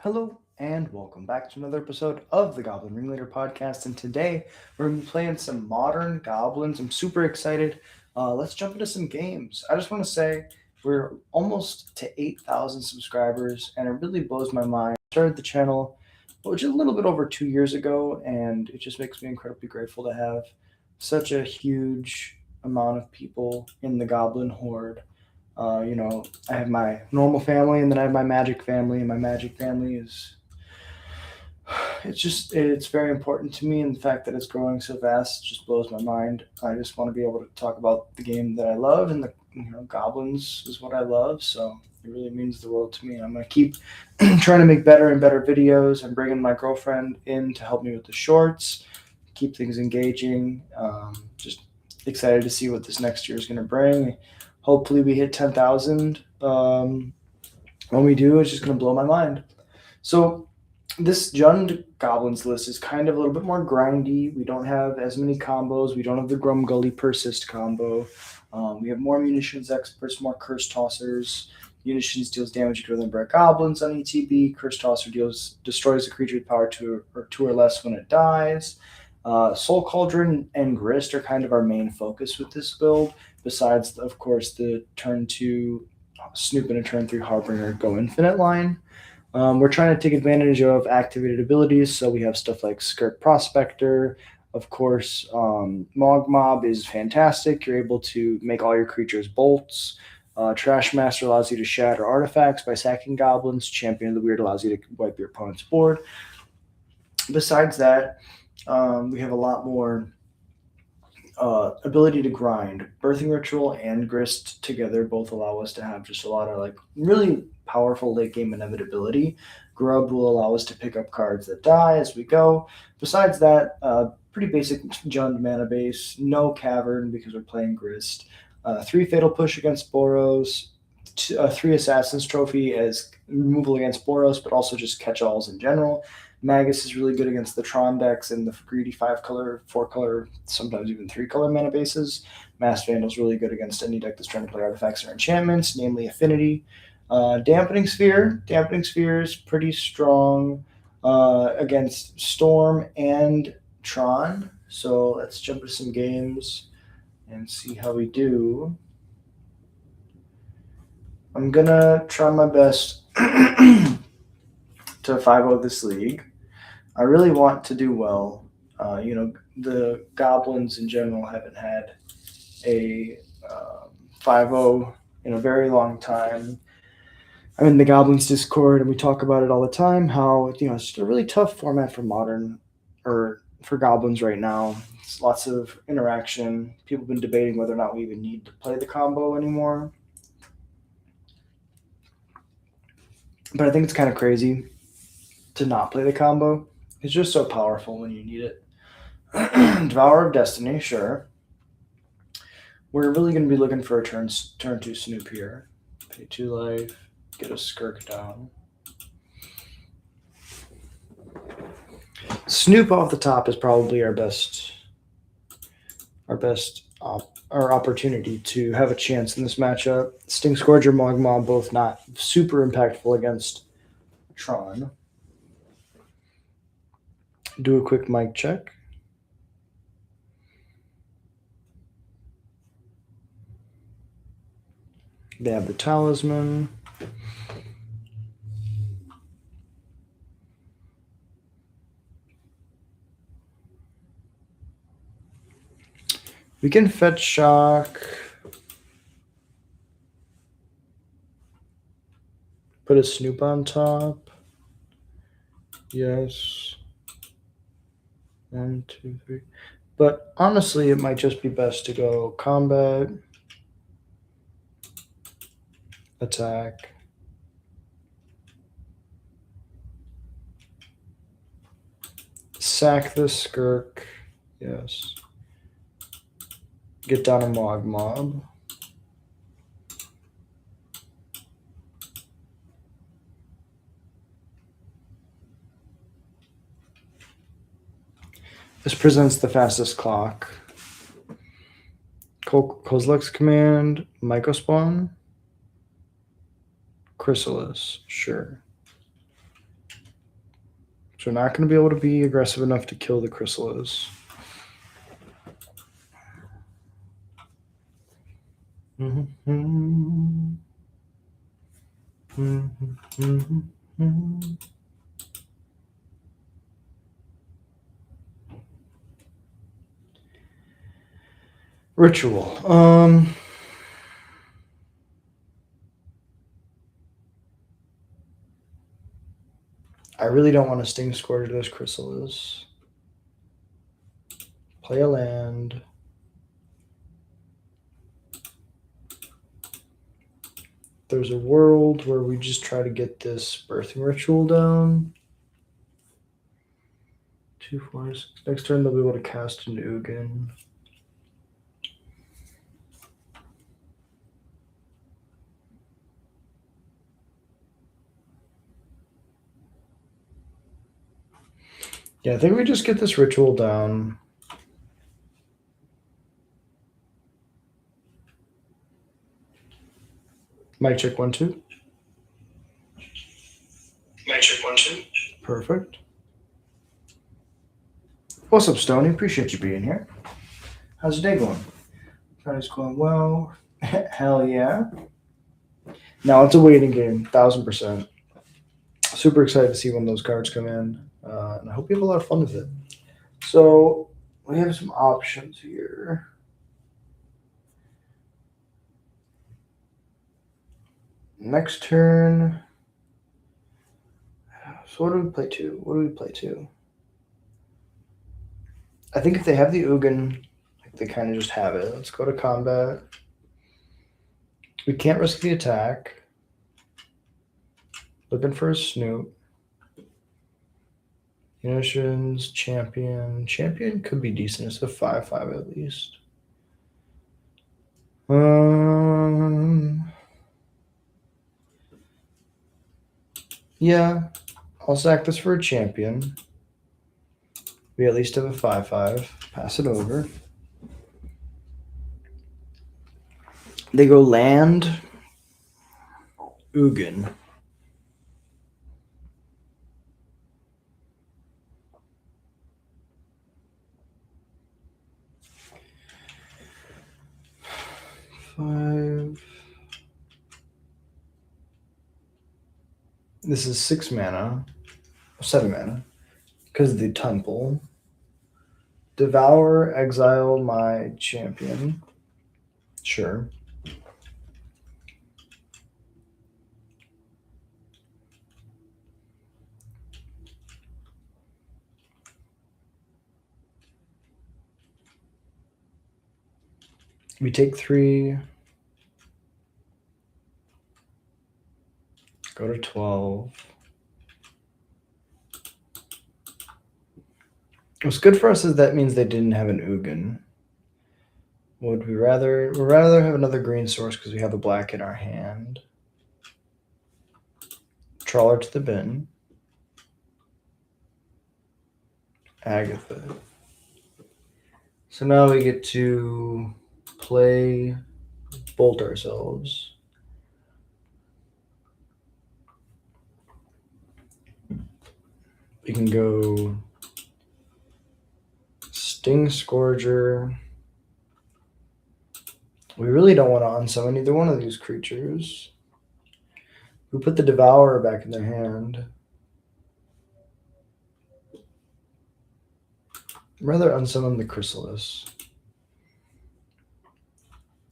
Hello and welcome back to another episode of the Goblin Ringleader podcast. And today we're going to be playing some modern goblins. I'm super excited. Let's jump into some games. I just want to say we're almost to 8,000 subscribers, and it really blows my mind. I started the channel just a little bit over 2 years ago, and it just makes me incredibly grateful to have such a huge amount of people in the Goblin Horde. I have my normal family, and then I have my magic family, and my magic family is it's very important to me, and the fact that it's growing so fast just blows my mind. I just want to be able to talk about the game that I love, and the goblins is what I love, so it really means the world to me. I'm going to keep trying to make better and better videos. I'm bringing my girlfriend in to help me with the shorts, keep things engaging. Just excited to see what this next year is going to bring. Hopefully we hit 10,000. When we do, it's just going to blow my mind. So this Jund Goblins list is kind of a little bit more grindy. We don't have as many combos. We don't have the Grumgully Persist combo. We have more Munitions Experts, more Curse Tossers. Munitions deals damage to than Brick Goblins on ETB. Curse Tosser destroys a creature with power two or less when it dies. Soul Cauldron and Grist are kind of our main focus with this build, besides, of course, the turn 2 Snoop and a turn 3 Harbinger Go Infinite line. We're trying to take advantage of activated abilities, so we have stuff like Skirt Prospector. Of course, Mog Mob is fantastic. You're able to make all your creatures bolts. Trash Master allows you to shatter artifacts by sacking goblins. Champion of the Weird allows you to wipe your opponent's board. Besides that, we have a lot more ability to grind. Birthing Ritual and Grist together both allow us to have just a lot of really powerful late game inevitability. Grub will allow us to pick up cards that die as we go. Besides that, pretty basic Jund mana base. No Cavern because we're playing Grist. 3 Fatal Push against Boros. 3 Assassin's Trophy as removal against Boros, but also just catch-alls in general. Magus is really good against the Tron decks and the greedy 5-color, 4-color, sometimes even 3-color mana bases. Mass Vandal is really good against any deck that's trying to play artifacts or enchantments, namely Affinity. Dampening Sphere. Dampening Sphere is pretty strong against Storm and Tron. So let's jump into some games and see how we do. I'm going to try my best to 5-0 this league. I really want to do well. The Goblins in general haven't had a 5-0 in a very long time. I'm in the Goblins Discord, and we talk about it all the time, how it's just a really tough format for modern, or for Goblins right now. It's lots of interaction. People have been debating whether or not we even need to play the combo anymore. But I think it's kind of crazy to not play the combo. It's just so powerful when you need it. Devourer of Destiny, sure. We're really going to be looking for a turn 2 Snoop here. Pay 2 life, get a Skirk down. Snoop off the top is probably our best opportunity to have a chance in this matchup. Sting Scourge or Mog Mob both not super impactful against Tron. Do a quick mic check. They have the Talisman. We can fetch Shock. Put a Snoop on top. Yes. 1, 2, 3. But honestly, it might just be best to go combat, attack, sack the Skirk. Yes. Get down a Mog Mob. This presents the fastest clock. Kozilek's Command, Mycospawn, Chrysalis, sure. So we're not going to be able to be aggressive enough to kill the chrysalis. Ritual. I really don't want to Sting Scourge this chrysalis. Play a land. There's a world where we just try to get this birthing ritual down. 2, 4, 6. Next turn they'll be able to cast an Ugin. Yeah, I think we just get this ritual down. Mic check 1, 2. Mic check 1, 2. Perfect. What's up, Stoney? Appreciate you being here. How's your day going? Friday's going well. Hell yeah. Now it's a waiting game, 1000%. Super excited to see when those cards come in. And I hope you have a lot of fun with it. So we have some options here. Next turn. So what do we play to? I think if they have the Ugin, they kind of just have it. Let's go to combat. We can't risk the attack. Looking for a Snoop. Munitions, champion. Champion could be decent. It's a 5/5 at least. Yeah, I'll sack this for a champion. We at least have a 5/5. Pass it over. They go land. Ugin. Five. This is 6 mana. 7 mana. Because of the temple. Devour, exile my champion. Sure. We take 3. Go to 12. What's good for us is that means they didn't have an Ugin. Would we rather? We'd rather have another green source because we have a black in our hand. Trawler to the bin. Agatha. So now we get to play Bolt ourselves. We can go Sting Scourger. We really don't want to unsummon either one of these creatures. We put the Devourer back in their hand. I'd rather unsummon the Chrysalis.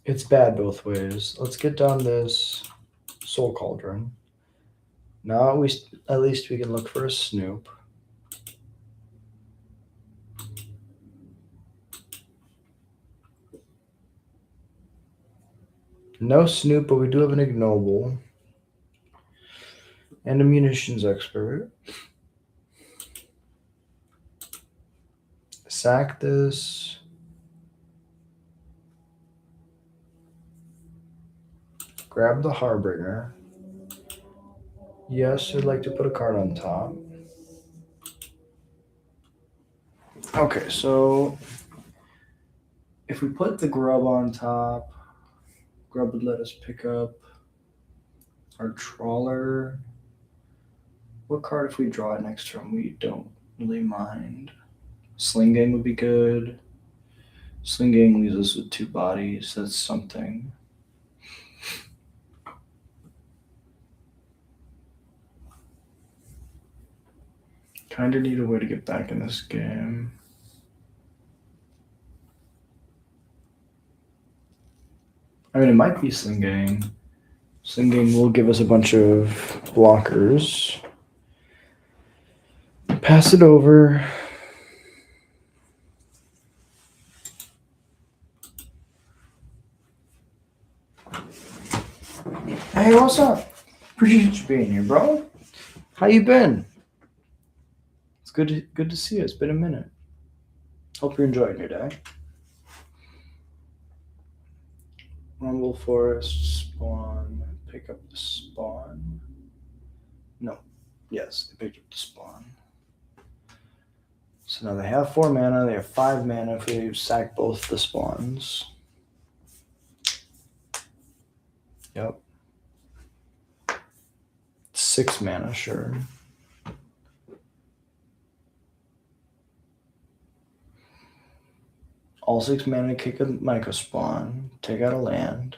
It's bad both ways. Let's get down this Soul Cauldron. Now at least we can look for a Snoop. No Snoop, but we do have an Ignoble. And a Munitions Expert. Sack this. Grab the Harbinger. Yes, I'd like to put a card on top. Okay, so if we put the Grub on top, Grub would let us pick up our Trawler. What card if we draw it next turn we don't really mind? Sling Gang would be good. Sling Gang leaves us with 2 bodies. That's something. Kinda need a way to get back in this game. I mean, it might be Sling Gang. Sling Gang will give us a bunch of blockers. Pass it over. Hey, what's up? Appreciate you being here, bro. How you been? It's good to see you. It's been a minute. Hope you're enjoying your day. Rumble Forest, spawn, pick up the spawn. No. Yes, they picked up the spawn. So now they have 4 mana, they have 5 mana if we sack both the spawns. Yep. 6 mana, sure. All 6 mana, kick a Micro spawn, take out a land.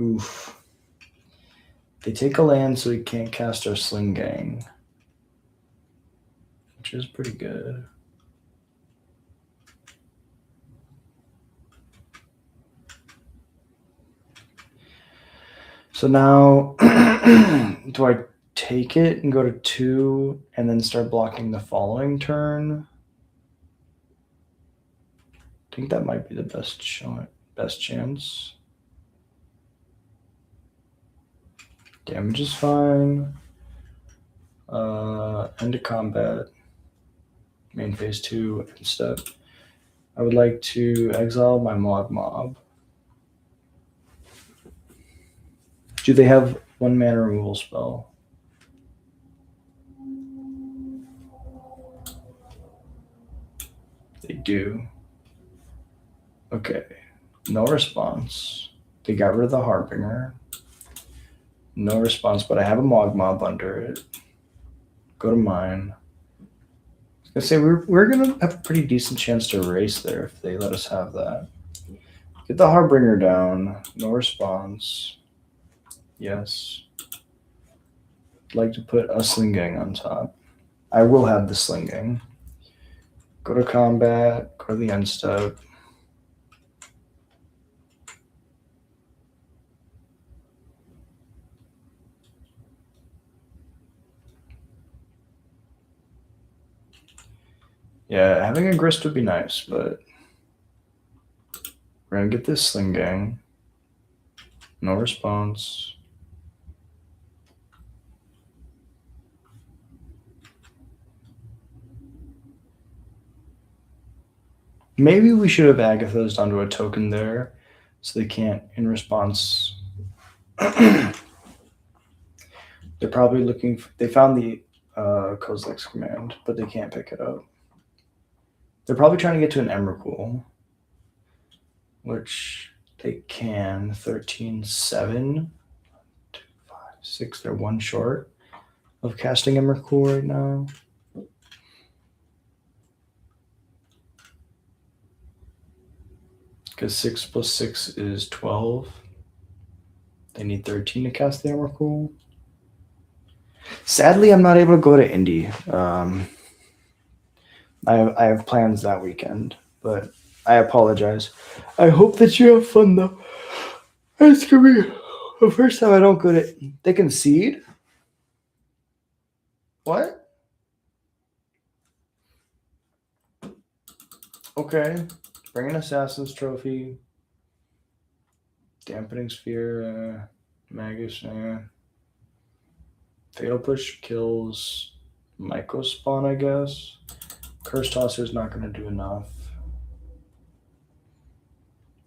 Oof. They take a land so we can't cast our Sling Gang, which is pretty good. So now, do I take it and go to 2 and then start blocking the following turn? I think that might be the best chance. Damage is fine. End of combat. Main phase 2 end step. I would like to exile my Mob. Do they have 1 mana removal spell? They do. Okay. No response. They got rid of the Harbinger. No response, but I have a Mob under it. Go to mine. I was gonna say we're gonna have a pretty decent chance to erase there if they let us have that. Get the Harbinger down. No response. Yes. I'd like to put a Sling Gang on top. I will have the Sling Gang. Go to combat. Go to the end step. Yeah, having a Grist would be nice, but we're gonna get this Sling Gang. No response. Maybe we should have Agathos onto a token there, so they can't in response. They're probably looking for, they found the Kozilek's command, but they can't pick it up. They're probably trying to get to an Emrakul, which they can. 13-7, 2, 5, 6. They're 1 short of casting Emrakul right now. Because 6 plus 6 is 12. They need 13 to cast the Emrakul. Sadly, I'm not able to go to Indy. I have plans that weekend, but I apologize. I hope that you have fun, though. It's going to be the first time I don't go to... They concede? What? Okay. Bring an Assassin's Trophy. Dampening Sphere. Magus. Fatal Push kills Micro Spawn, I guess. Curse Tosser is not going to do enough.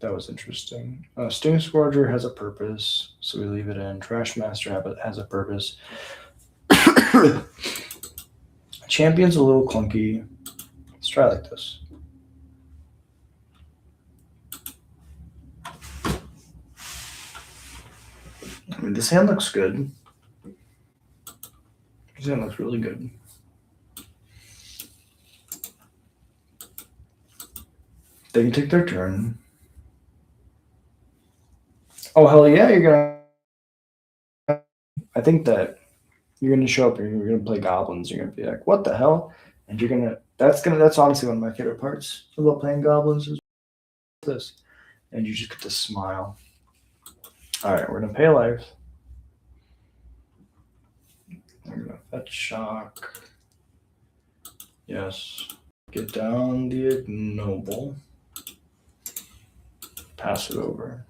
That was interesting. Sting Scourger has a purpose, so we leave it in. Trash Master has a purpose. Champion's a little clunky. Let's try like this. mean, this hand looks good. This hand looks really good. They can take their turn. Oh, hell yeah, you're gonna... I think that you're gonna show up and you're gonna play goblins. You're gonna be like, what the hell? And you're gonna... That's honestly one of my favorite parts about playing goblins is this. And you just get to smile. Alright, we're gonna pay life. We're gonna fetch shock. Yes. Get down the ignoble. Pass it over.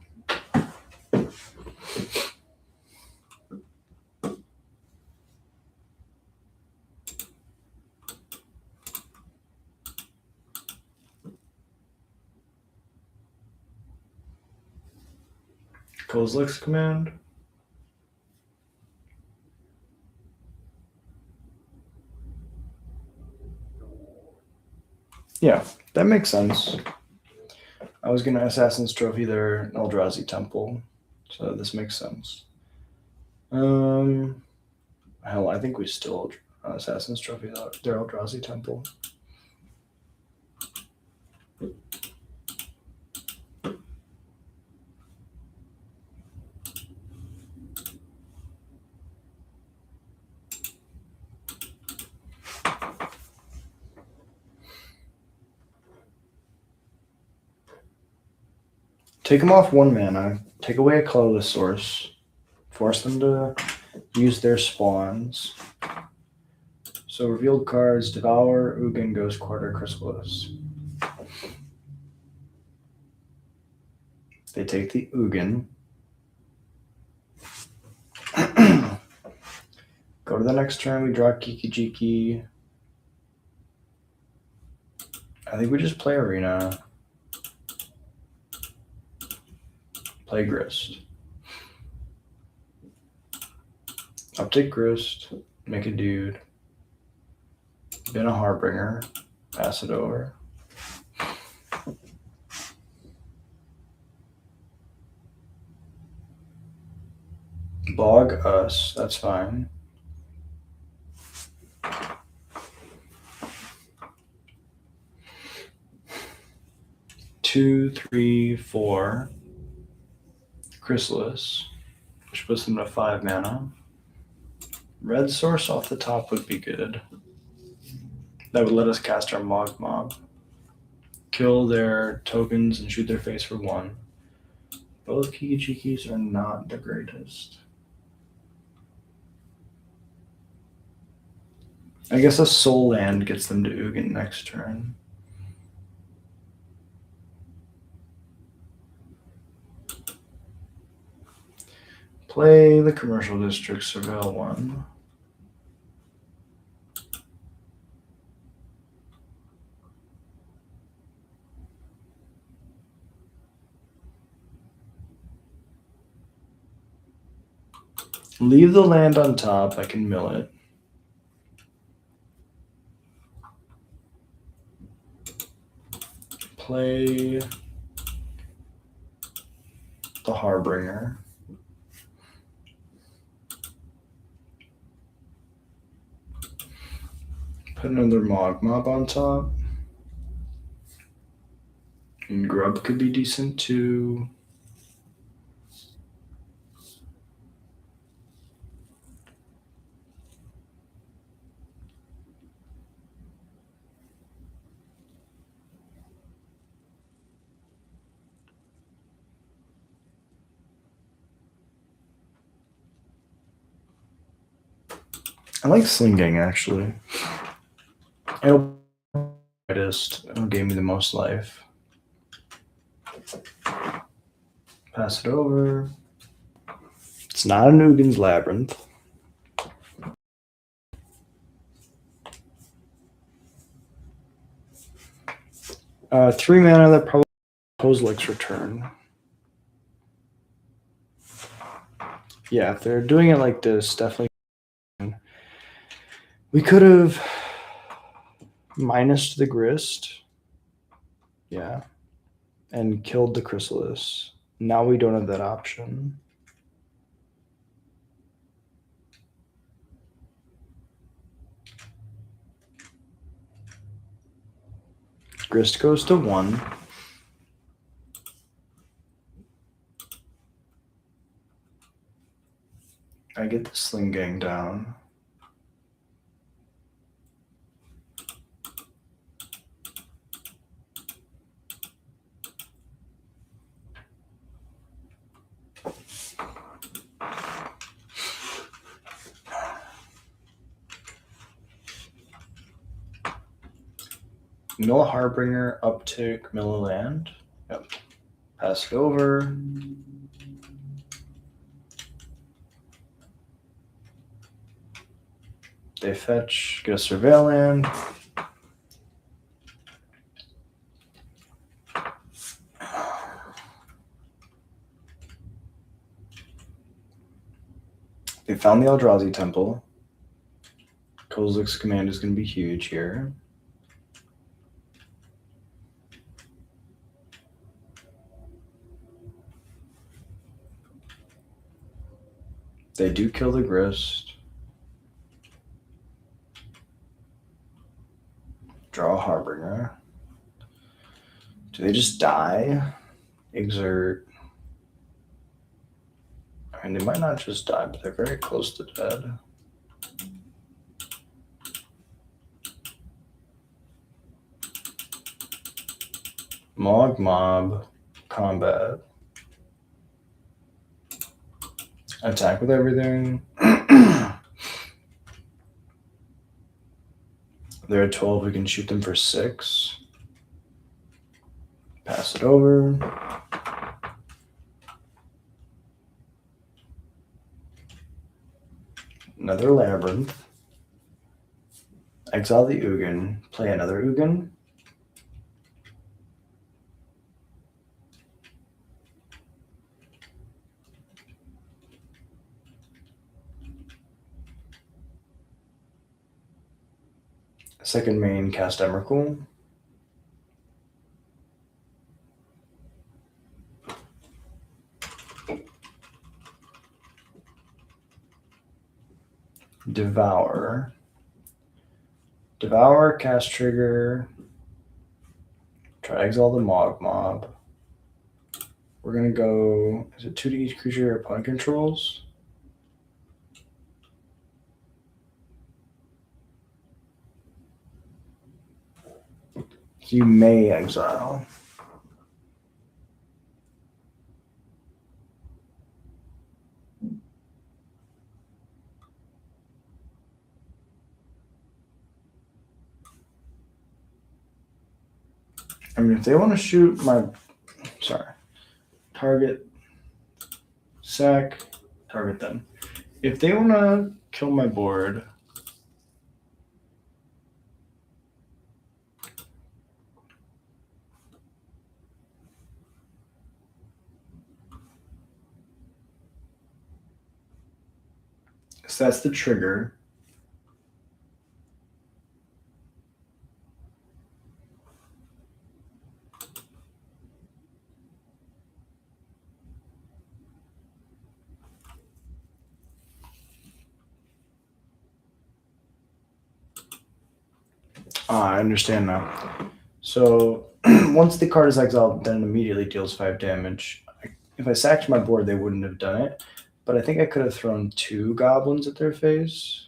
Kozlik's command. Yeah, that makes sense. I was gonna Assassin's Trophy their Eldrazi Temple, so this makes sense. Hell, I think we still Assassin's Trophy their Eldrazi Temple. Take them off 1 mana. Take away a colorless source. Force them to use their spawns. So revealed cards: Devour, Ugin, Ghost Quarter, Chrysalis. They take the Ugin. Go to the next turn. We draw Kiki Jiki. I think we just play Arena. Play Grist. Uptake Grist. Make a dude. Been a Harbinger. Pass it over. Bog us. That's fine. Two, three, four. Chrysalis, which puts them to 5 mana. Red source off the top would be good. That would let us cast our Mob. Kill their tokens and shoot their face for 1. Both Kiki-Jikis are not the greatest. I guess a soul land gets them to Ugin next turn. Play the Commercial District, Surveil 1. Leave the land on top. I can mill it. Play the Harbinger. Put another Mob on top. And Grub could be decent too. I like Slinging actually. It'll gave me the most life. Pass it over. It's not an Ugin's Labyrinth. Three mana that probably Kozlik's return. Yeah, if they're doing it like this, definitely. We could have minused the Grist. Yeah. And killed the Chrysalis. Now we don't have that option. Grist goes to 1. I get the Sling Gang down. Mill Harbinger, uptick, mill a land. Yep. Pass it over. They fetch, get a surveil land. They found the Eldrazi Temple. Kozilek's command is going to be huge here. They do kill the Grist. Draw a Harbinger. Do they just die? Exert. I mean, they might not just die, but they're very close to dead. Mog Mob. Combat. Attack with everything. They're at 12. We can shoot them for 6. Pass it over. Another Labyrinth. Exile the Ugin. Play another Ugin. Second main, cast Emrakul. Devour. Devour, cast trigger. Try to exile the Mog Mob. We're going to go, is it 2 to each creature your opponent controls? You may exile. I mean, if they want to shoot my, target, sack, target them. If they want to kill my board, so that's the trigger. I understand now. So once the card is exiled, then it immediately deals 5 damage. If I sacked my board, they wouldn't have done it. But I think I could have thrown 2 goblins at their face.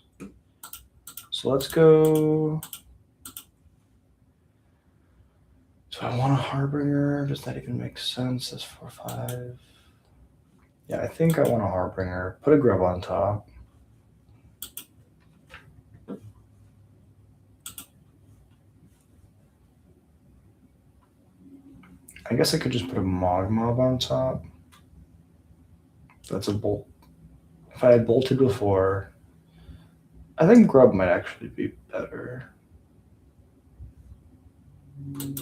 So let's go. So I want a Harbinger. Does that even make sense? That's 4/5. Yeah, I think I want a Harbinger. Put a grub on top. I guess I could just put a Mog Mob on top. That's a bolt. If I had bolted before, I think Grub might actually be better.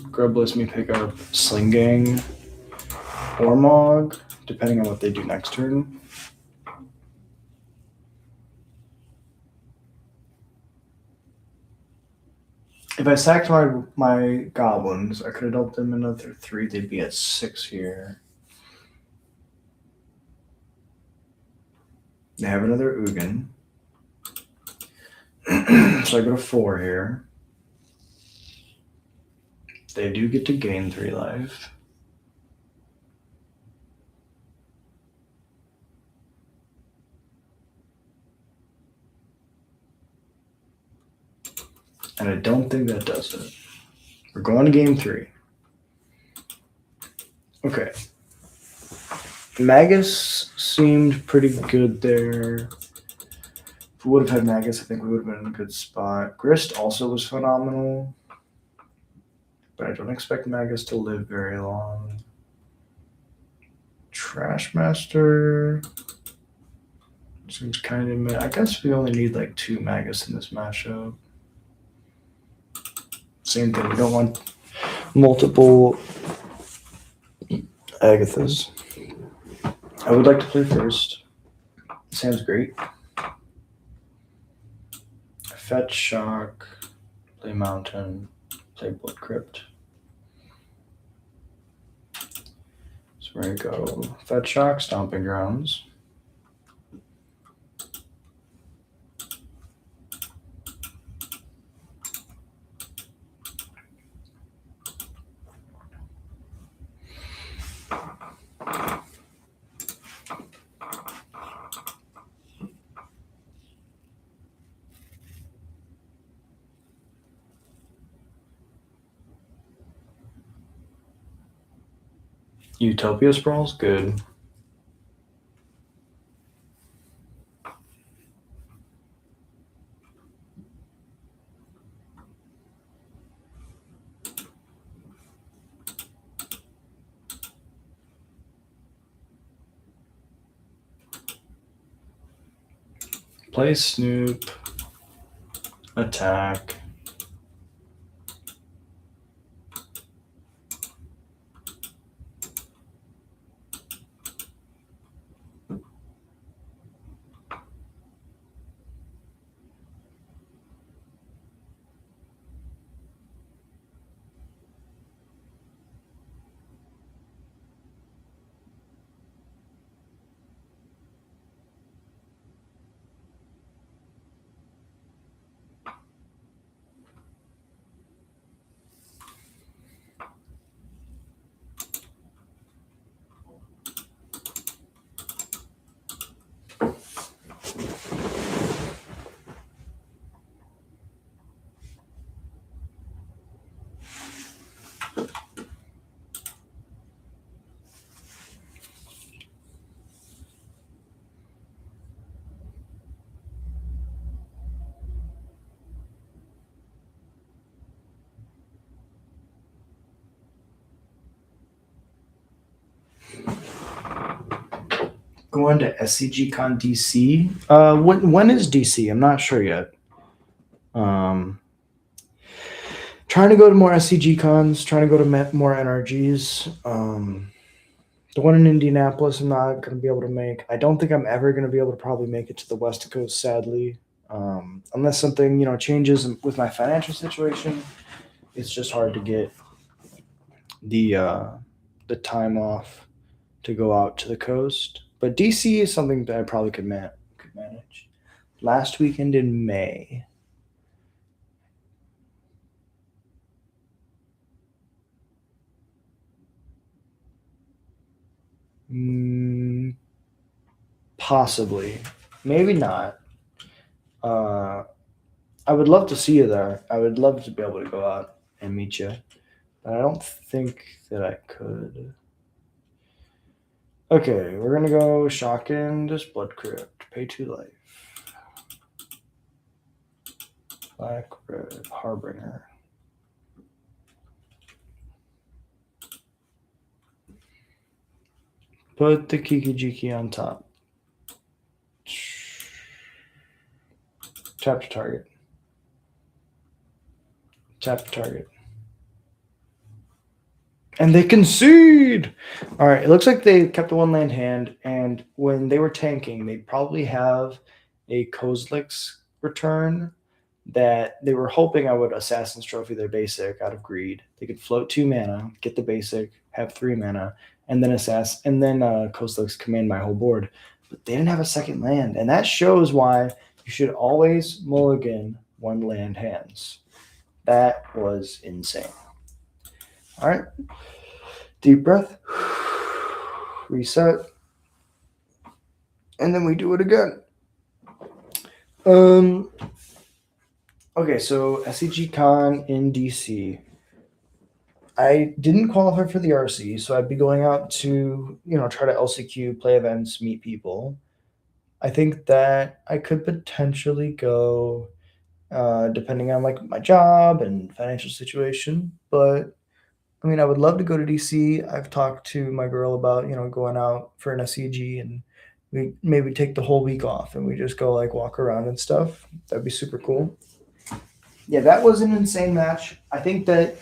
Grub lets me pick up Sling Gang or Mog, depending on what they do next turn. If I sacked my goblins, I could have dealt them another 3. They'd be at 6 here. They have another Ugin. So I go to 4 here. they do get to gain 3 life. And I don't think that does it. We're going to game 3. Okay. Magus seemed pretty good there. If we would have had Magus, I think we would have been in a good spot. Grist also was phenomenal. But I don't expect Magus to live very long. Trashmaster seems kind of mid. I guess we only need like 2 Magus in this matchup. Same thing. We don't want multiple Agathas. I would like to play first. Sounds great. Fetch Shock, play Mountain, play Blood Crypt. So we're going to go Fetch Shock, Stomping Grounds. Utopia Sprawl's good. Play Snoop. Attack. Going to SCGCon DC. When is DC? I'm not sure yet. Trying to go to more SCG cons, trying to go to more NRGs. The one in Indianapolis, I'm not going to be able to make. I don't think I'm ever going to be able to probably make it to the West Coast, sadly. Unless something, changes with my financial situation. It's just hard to get the time off to go out to the coast. But DC is something that I probably could manage. Last weekend in May. Possibly. Maybe not. I would love to see you there. I would love to be able to go out and meet you. But I don't think that I could. Okay, we're going to go Shocking this Blood Crypt. Pay 2 life. Black, red, Harbinger. Put the Kiki-Jiki on top. Tap to target. Tap to target. And they concede! All right, it looks like they kept the 1 land hand, and when they were tanking, they probably have a Kozlik's return that they were hoping I would Assassin's Trophy their basic out of greed. They could float 2 mana, get the basic, have 3 mana, and then Kozlik's command my whole board. But they didn't have a second land, and that shows why you should always mulligan 1 land hands. That was insane. All right. Deep breath. Reset. And then we do it again. Okay, so SEG Con in DC. I didn't qualify for the RC, so I'd be going out to, try to LCQ, play events, meet people. I think that I could potentially go, depending on like my job and financial situation. But I mean, I would love to go to DC. I've talked to my girl about, going out for an SEG and we maybe take the whole week off and we just go like walk around and stuff. That'd be super cool. Yeah, that was an insane match. I think that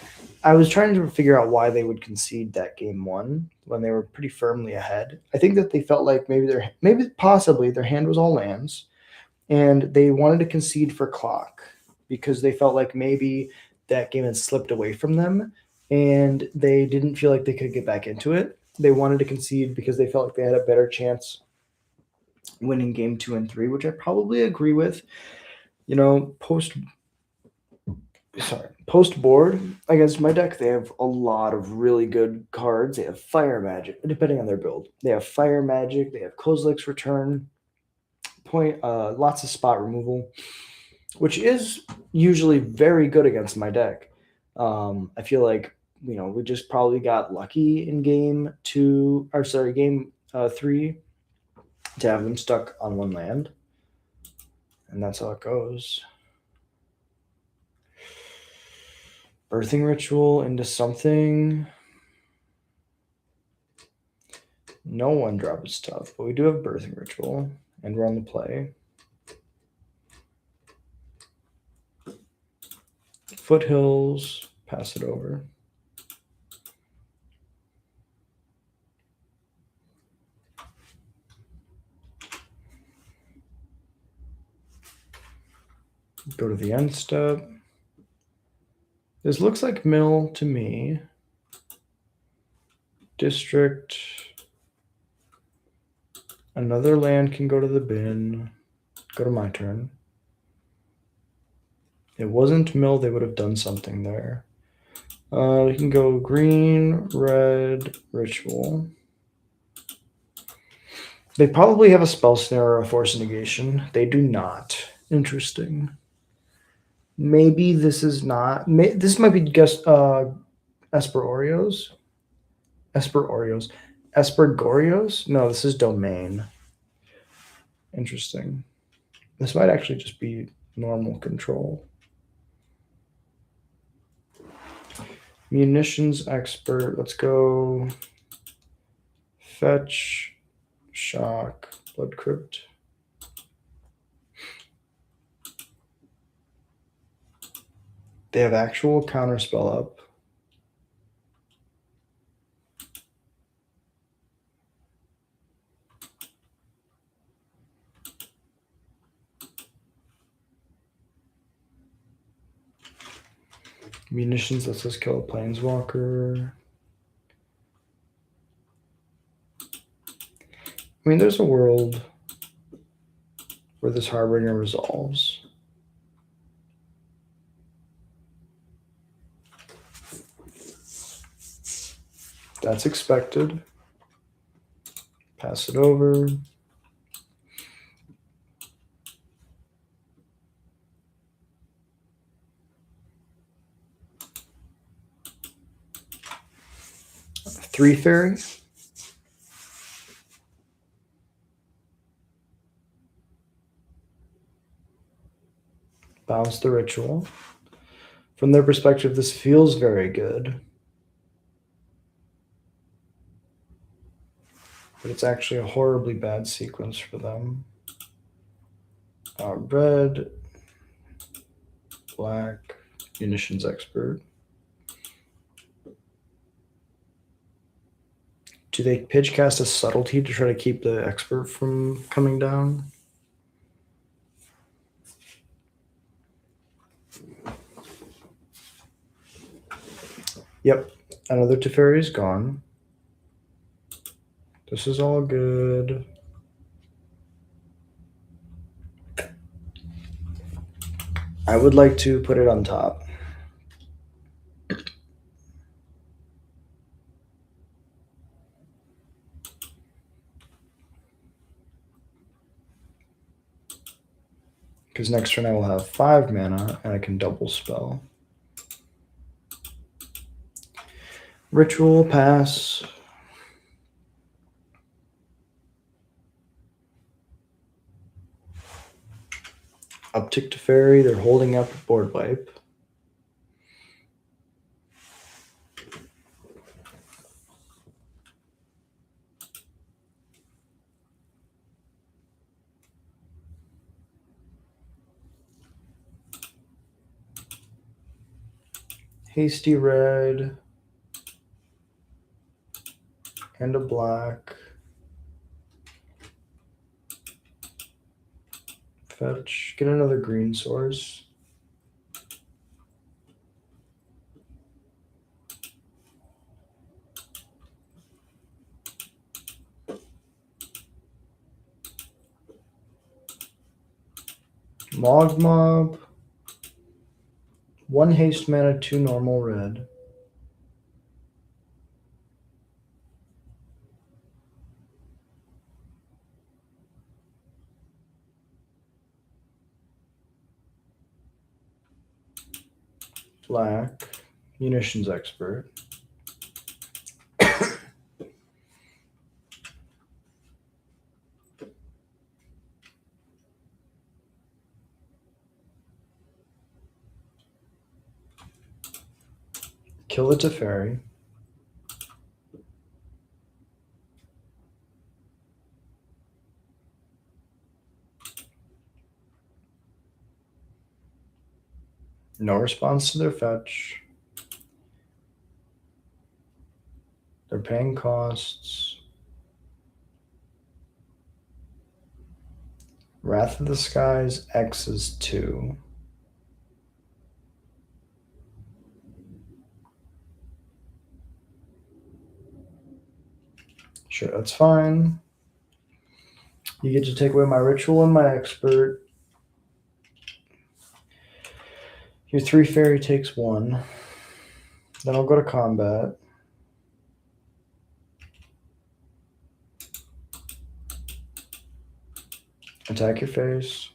I was trying to figure out why they would concede that game one when they were pretty firmly ahead. I think that they felt like maybe possibly their hand was all lands and they wanted to concede for clock because they felt like maybe that game had slipped away from them and they didn't feel like they could get back into it. They wanted to concede because they felt like they had a better chance winning game 2 and 3, which I probably agree with. Post board against my deck, they have a lot of really good cards. They have Fire Magic, depending on their build. They have Fire Magic, they have Kozilek's Return, lots of spot removal, which is usually very good against my deck. I feel like we just probably got lucky in game 3 to have them stuck on one land, and that's how it goes. Birthing Ritual into something. No one drop is tough, but we do have Birthing Ritual, and we're on the play. Foothills, pass it over. Go to the end step. This looks like mill to me. District. Another land can go to the bin. Go to my turn. It wasn't mill, they would have done something there. We can go green, red, ritual. They probably have a spell snare or a force negation. They do not. Interesting. Maybe this is not. This might be Esper Oreos. Espergorios? No, this is Domain. Interesting. This might actually just be normal control. Munitions expert. Let's go fetch, shock, blood crypt. They have actual counterspell up. Munitions lets us kill a planeswalker. I mean, there's a world where this Harbinger resolves. That's expected. Pass it over. Three fairy. Bounce the ritual. From their perspective, this feels very good. But it's actually a horribly bad sequence for them. Red, black, munitions expert. Do they pitch cast a subtlety to try to keep the expert from coming down? Yep, another Teferi is gone. This is all good. I would like to put it on top. Because next turn I will have 5 mana and I can double spell. Ritual, pass. Uptick to fairy, they're holding up board wipe. Hasty red. And a black. Fetch. Get another green source. Log mob. 1 haste mana, 2 normal red. Black. Munitions expert. Kill the Teferi. No response to their fetch. They're paying costs. Wrath of the Skies, X is 2. Sure, that's fine. You get to take away my ritual and my expert. Your 3 fairy takes 1. Then I'll go to combat. Attack your face.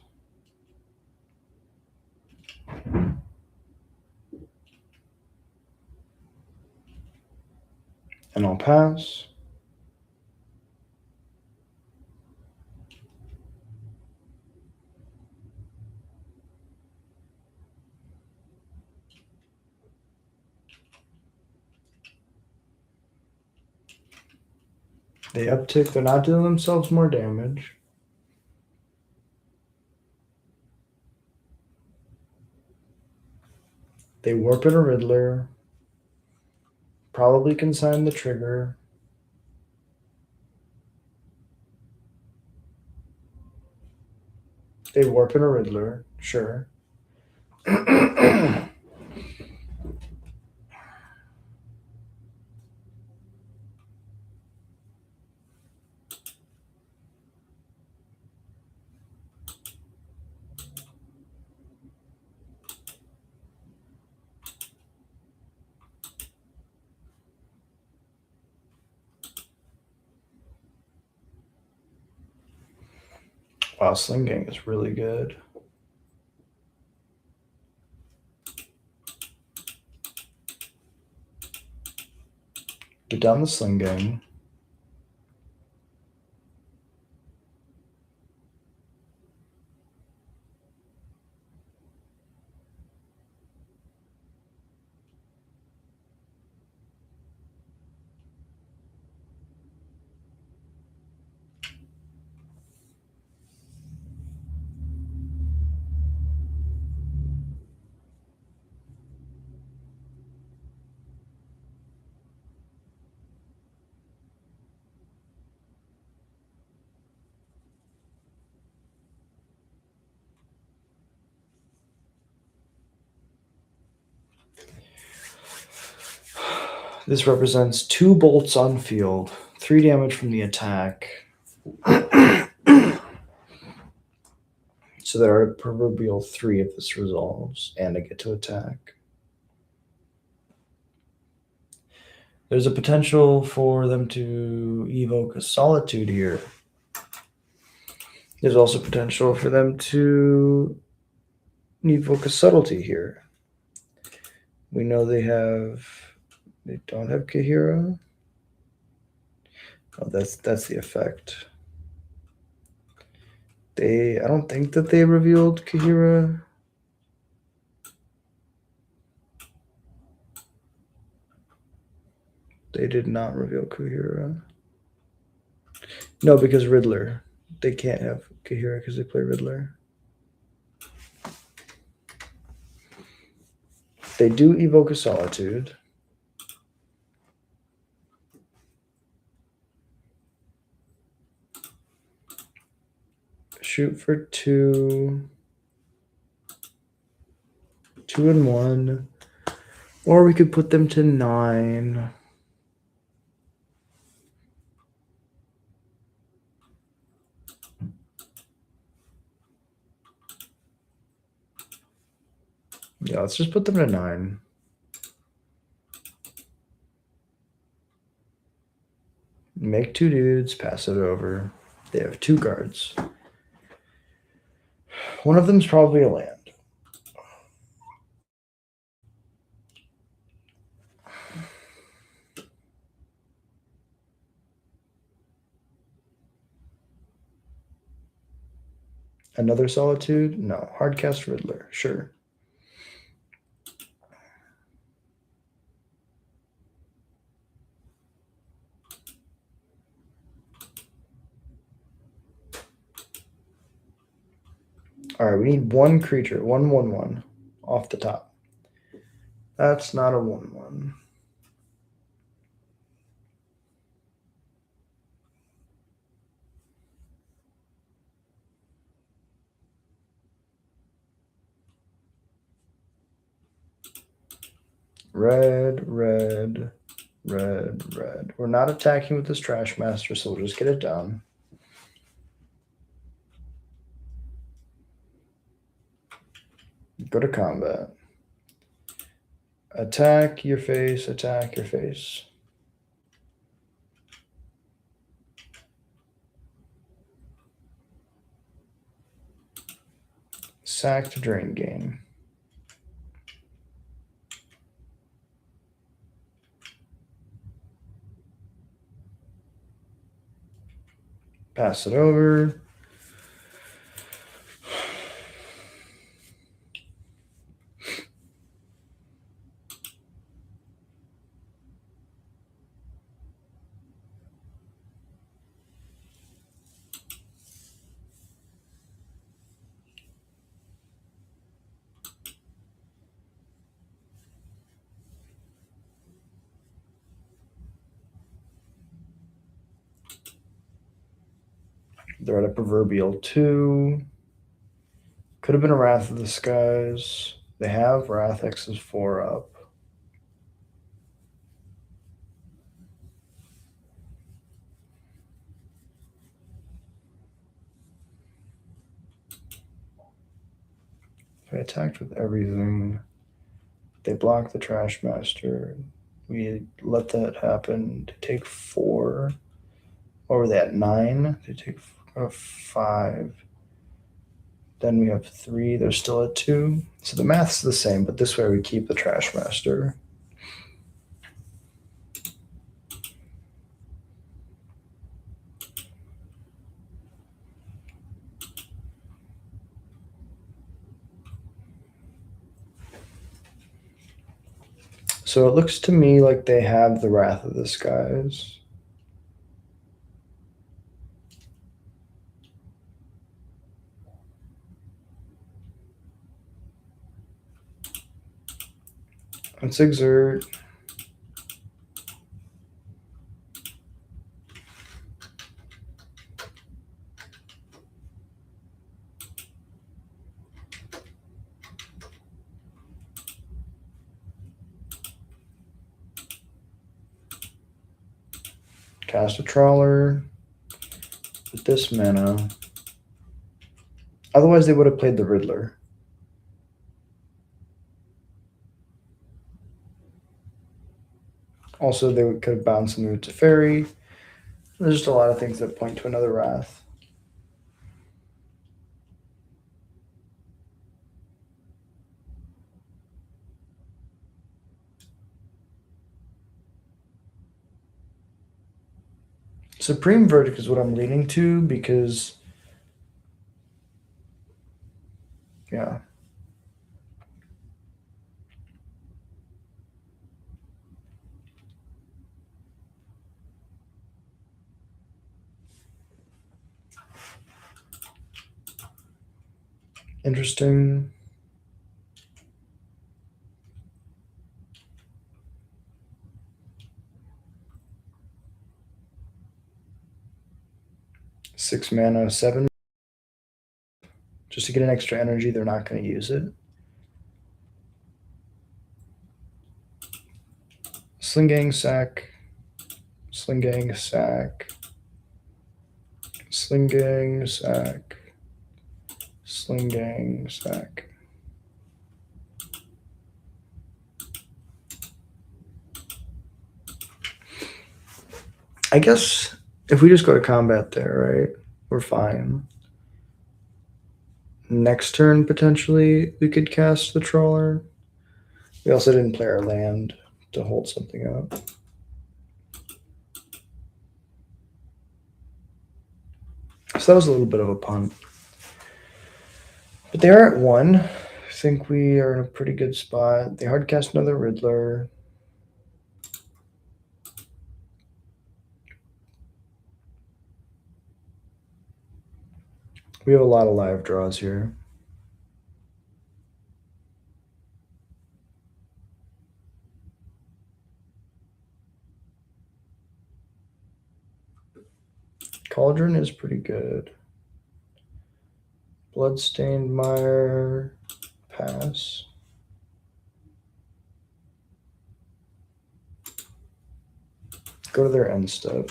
And I'll pass. They uptick. They're not doing themselves more damage. They warp in a Riddler. Probably consign the trigger. They warp in a Riddler. Sure. Wow, Sling Gang is really good. Get down the Sling Gang. This represents 2 bolts on field, 3 damage from the attack. So there are a proverbial 3 if this resolves, and I get to attack. There's a potential for them to evoke a Solitude here. There's also potential for them to evoke a subtlety here. We know they don't have Kahira. Oh, that's the effect. I don't think that they revealed Kahira. They did not reveal Kahira. No, because Riddler. They can't have Kahira because they play Riddler. They do evoke a Solitude. Shoot for 2. 2 and 1. Or we could put them to 9. Yeah, let's just put them to 9. Make 2 dudes, pass it over. They have 2 cards. One of them's probably a land. Another Solitude? No. Hardcast Riddler. Sure. All right, we need 1 creature. 1/1/1 off the top. That's not a 1/1. Red, red, red, red. We're not attacking with this Trash Master, so we'll just get it done. Go to combat. Attack your face, attack your face. Sack to drain game. Pass it over. They're at a proverbial 2. Could have been a Wrath of the Skies. They have Wrath X's 4 up. If I attacked with everything, they block the Trash Master. We let that happen. They take 4. What were they at? 9? They take 5. Then we have 3. They're still at 2. So the math's the same, but this way we keep the Trash Master. So it looks to me like they have the Wrath of the Skies. Let's exert. Cast a Trawler with this mana. Otherwise, they would have played the Riddler. Also, they could have bounced and moved to Fairy. There's just a lot of things that point to another Wrath. Supreme Verdict is what I'm leaning to because, yeah. Interesting. Six mana, 7. Just to get an extra energy, they're not going to use it. Sling Gang sack. Sling Gang sack. Sling Gang sack. Sling Gang sack. I guess if we just go to combat there, right, we're fine. Next turn, potentially, we could cast the Trawler. We also didn't play our land to hold something up. So that was a little bit of a punt. But they are at 1. I think we are in a pretty good spot. They hard cast another Riddler. We have a lot of live draws here. Cauldron is pretty good. Bloodstained Mire, pass. Go to their end step.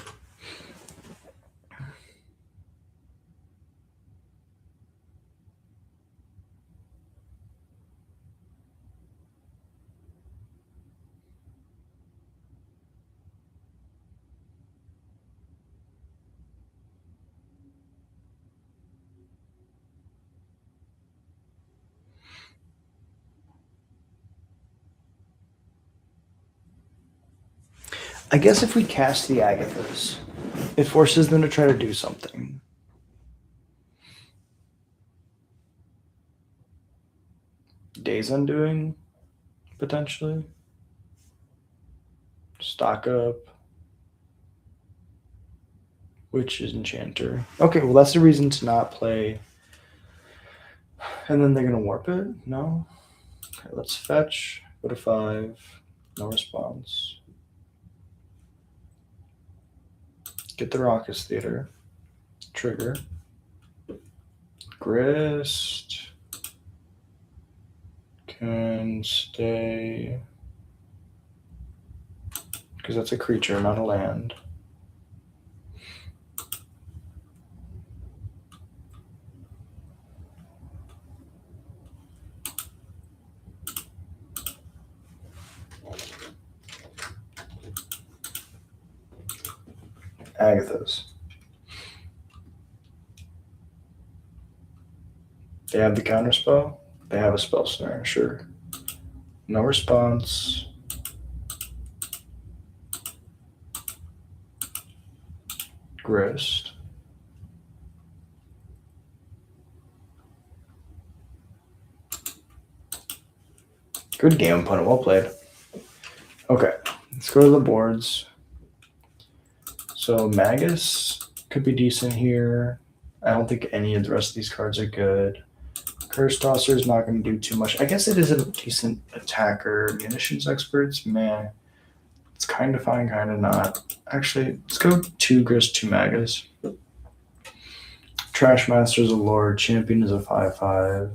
I guess if we cast the Agathas, it forces them to try to do something. Days Undoing, potentially. Stock up. Witch's Enchanter. Okay, well, that's the reason to not play. And then they're going to warp it? No? Okay, let's fetch. Go to 5. No response. Get the Raucous Theater. Trigger. Grist. Can stay. Because that's a creature, not a land. Agathas. They have the counterspell. They have a spell snare, sure. No response. Grist. Good game, opponent. Well played. Okay, let's go to the boards. So Magus could be decent here. I don't think any of the rest of these cards are good. Curse Tosser is not going to do too much. I guess it is a decent attacker. Munitions Experts, man. It's kind of fine, kind of not. Actually, let's go 2 Grist, 2 Magus. Trash Master is a Lord. Champion is a 5/5.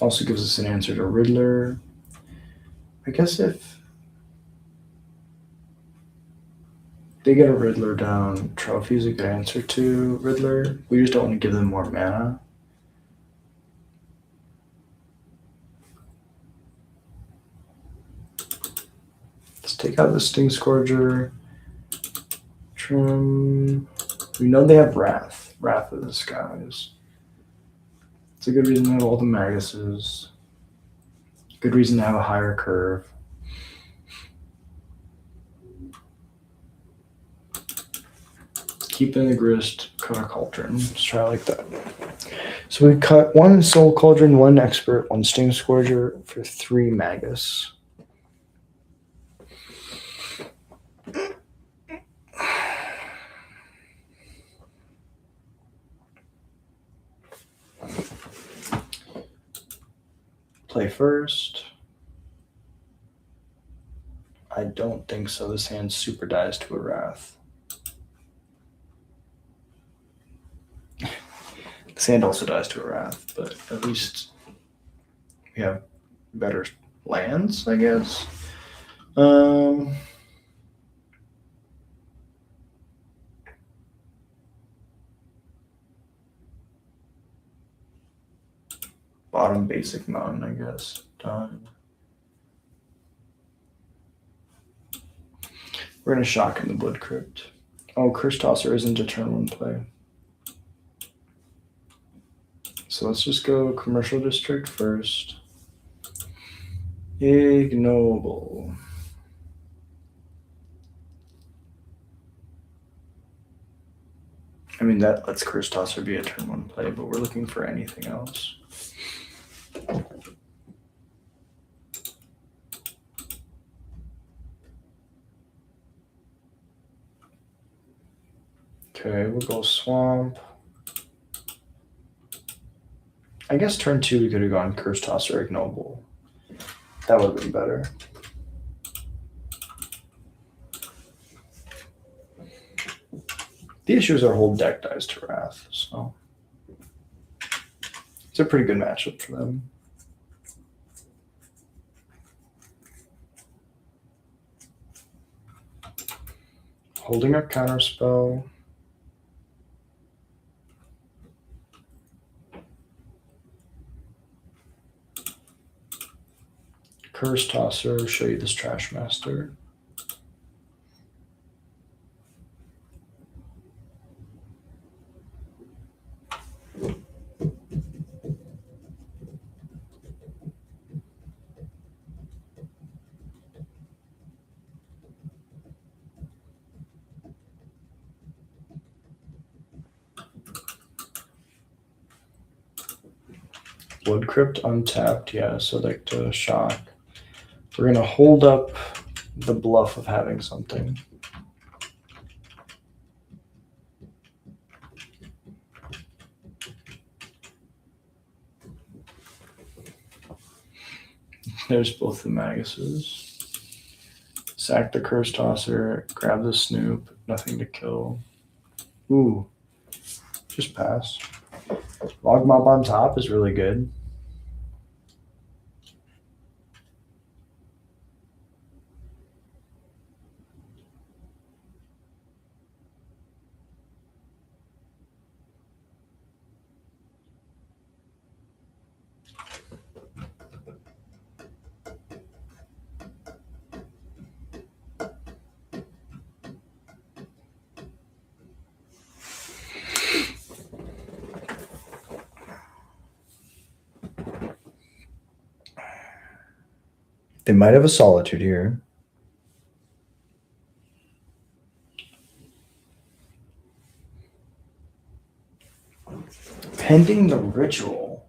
Also gives us an answer to Riddler. I guess if they get a Riddler down, Trophy is a good answer to Riddler. We just don't want to give them more mana. Let's take out the Sting Scourger. Trim. We know they have Wrath. Wrath of the Skies. It's a good reason to have all the Maguses. Good reason to have a higher curve. Keep in the grist, cut a cauldron. Let's try like that. So we cut 1 soul cauldron, 1 expert, 1 sting scourger for 3 magus. Play first. I don't think so. This hand super dies to a wrath. This hand also dies to a wrath, but at least we have better lands, I guess. Bottom basic mountain, I guess. Done. We're gonna shock in the Blood Crypt. Oh, Curse Tosser isn't a turn 1 play. So let's just go Commercial District first. Ignoble. I mean, that lets Curse Tosser be a turn 1 play, but we're looking for anything else. Okay, we'll go Swamp. I guess turn 2 we could have gone Curse Tosser, Ignoble. That would have been better. The issue is our whole deck dies to Wrath, so it's a pretty good matchup for them. Holding up Counterspell. Curse Tosser, show you this Trash Master. Blood Crypt untapped, yeah, so like to shock. We're gonna hold up the bluff of having something. There's both the Maguses. Sack the Curse Tosser, grab the Snoop, nothing to kill. Ooh, just pass. Log Mob on top is really good. They might have a Solitude here. Pending the Ritual.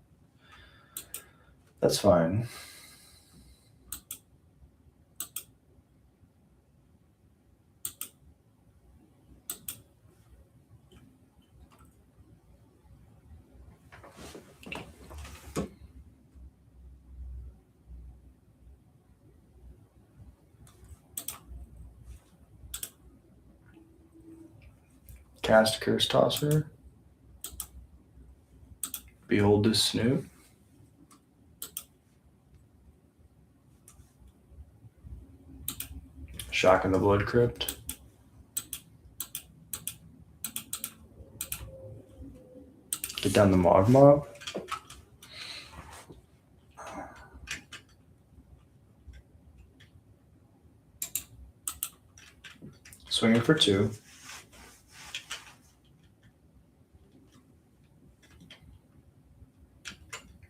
That's fine. Cast Curse Tosser. Behold this Snoop. Shock in the Blood Crypt. Get down the Mog Mob. Swinging for 2.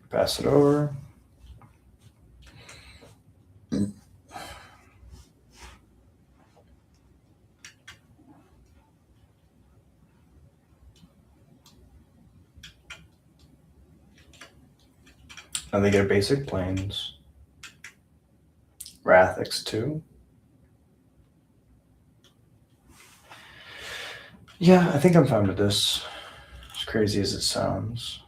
Pass it over. And they get a basic plains. Wrath X2. Yeah, I think I'm fine with this. As crazy as it sounds.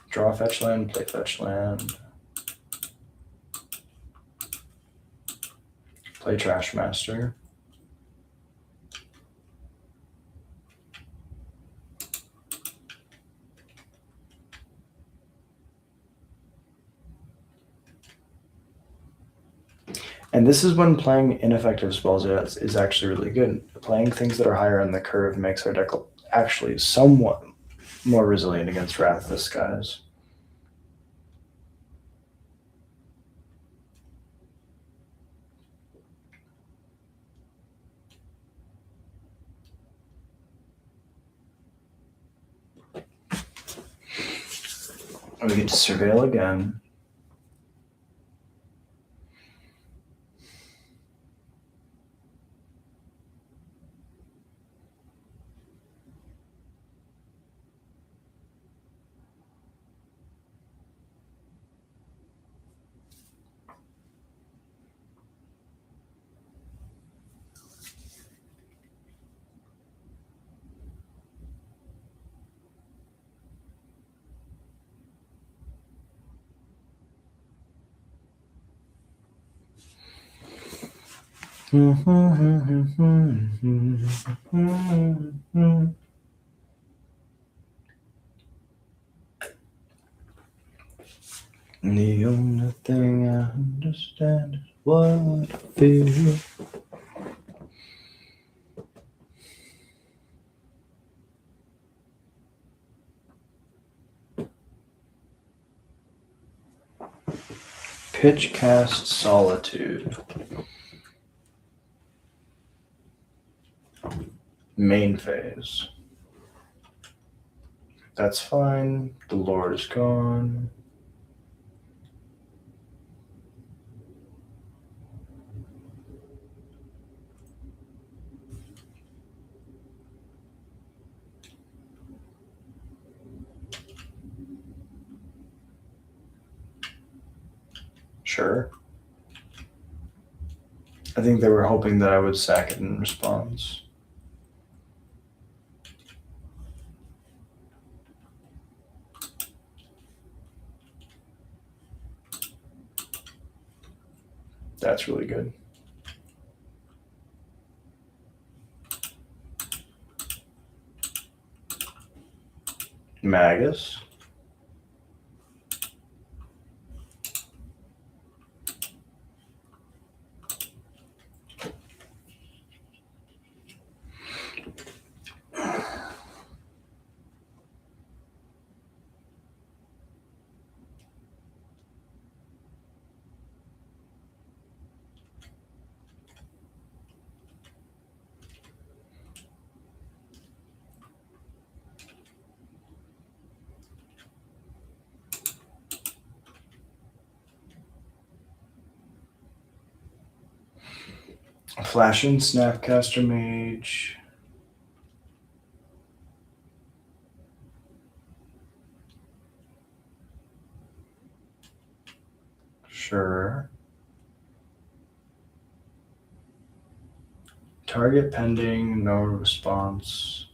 Draw fetch land, play fetch land. Play Trash Master. And this is when playing ineffective spells is actually really good. Playing things that are higher on the curve makes our deck actually somewhat more resilient against Wrath Disguise. And we get to Surveil again. The only thing I understand is what I feel. Pitchcast Solitude. Main phase. That's fine. The Lord is gone. Sure. I think they were hoping that I would sack it in response. That's really good. Magus. Flashing Snapcaster Mage. Sure. Target pending, no response.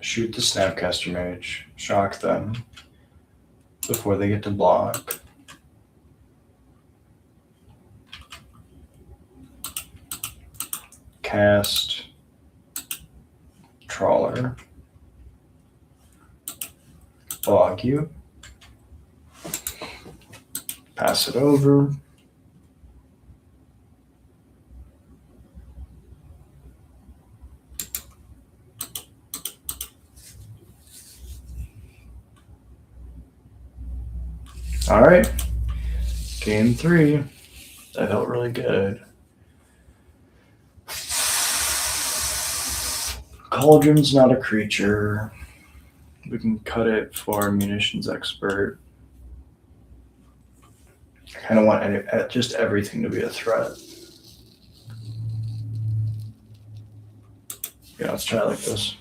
Shoot the Snapcaster Mage. Shock them before they get to block. Cast Trawler. Bog you. Pass it over. All right. Game 3. That felt really good. Cauldron's not a creature. We can cut it for Munitions Expert. I kind of want just everything to be a threat. Yeah, let's try it like this.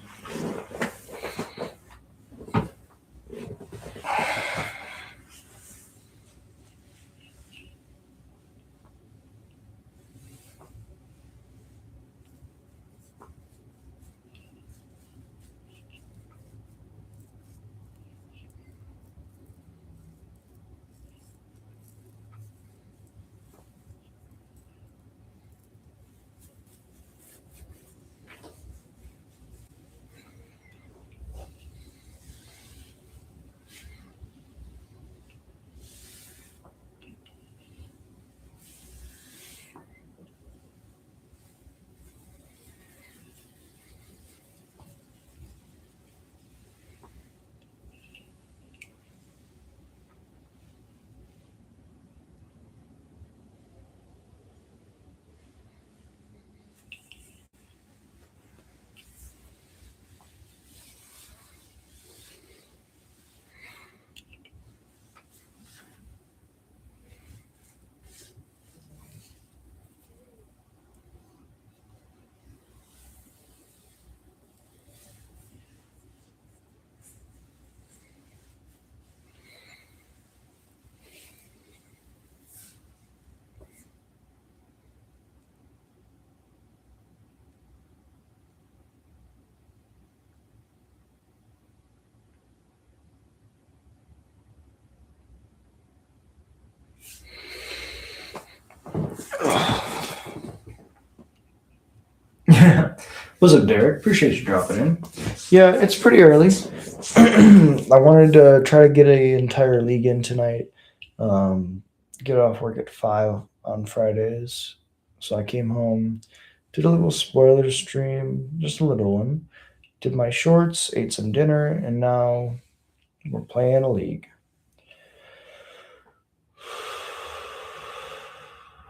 Yeah. What's up, Derek? Appreciate you dropping in. Yeah, it's pretty early. I wanted to try to get an entire league in tonight. Get off work at 5 on Fridays. So I came home, did a little spoiler stream, just a little one. Did my shorts, ate some dinner, and now we're playing a league.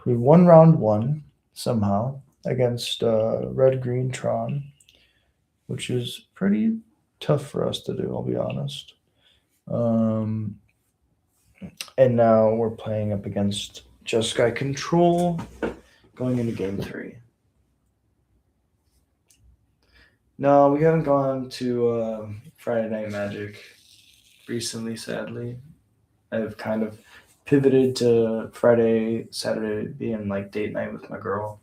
We won round 1 somehow against Red Green Tron, which is pretty tough for us to do, I'll be honest. And now we're playing up against Just Sky Control going into game 3. No, we haven't gone to Friday Night Magic recently, sadly. I've kind of pivoted to Friday, Saturday being like date night with my girl.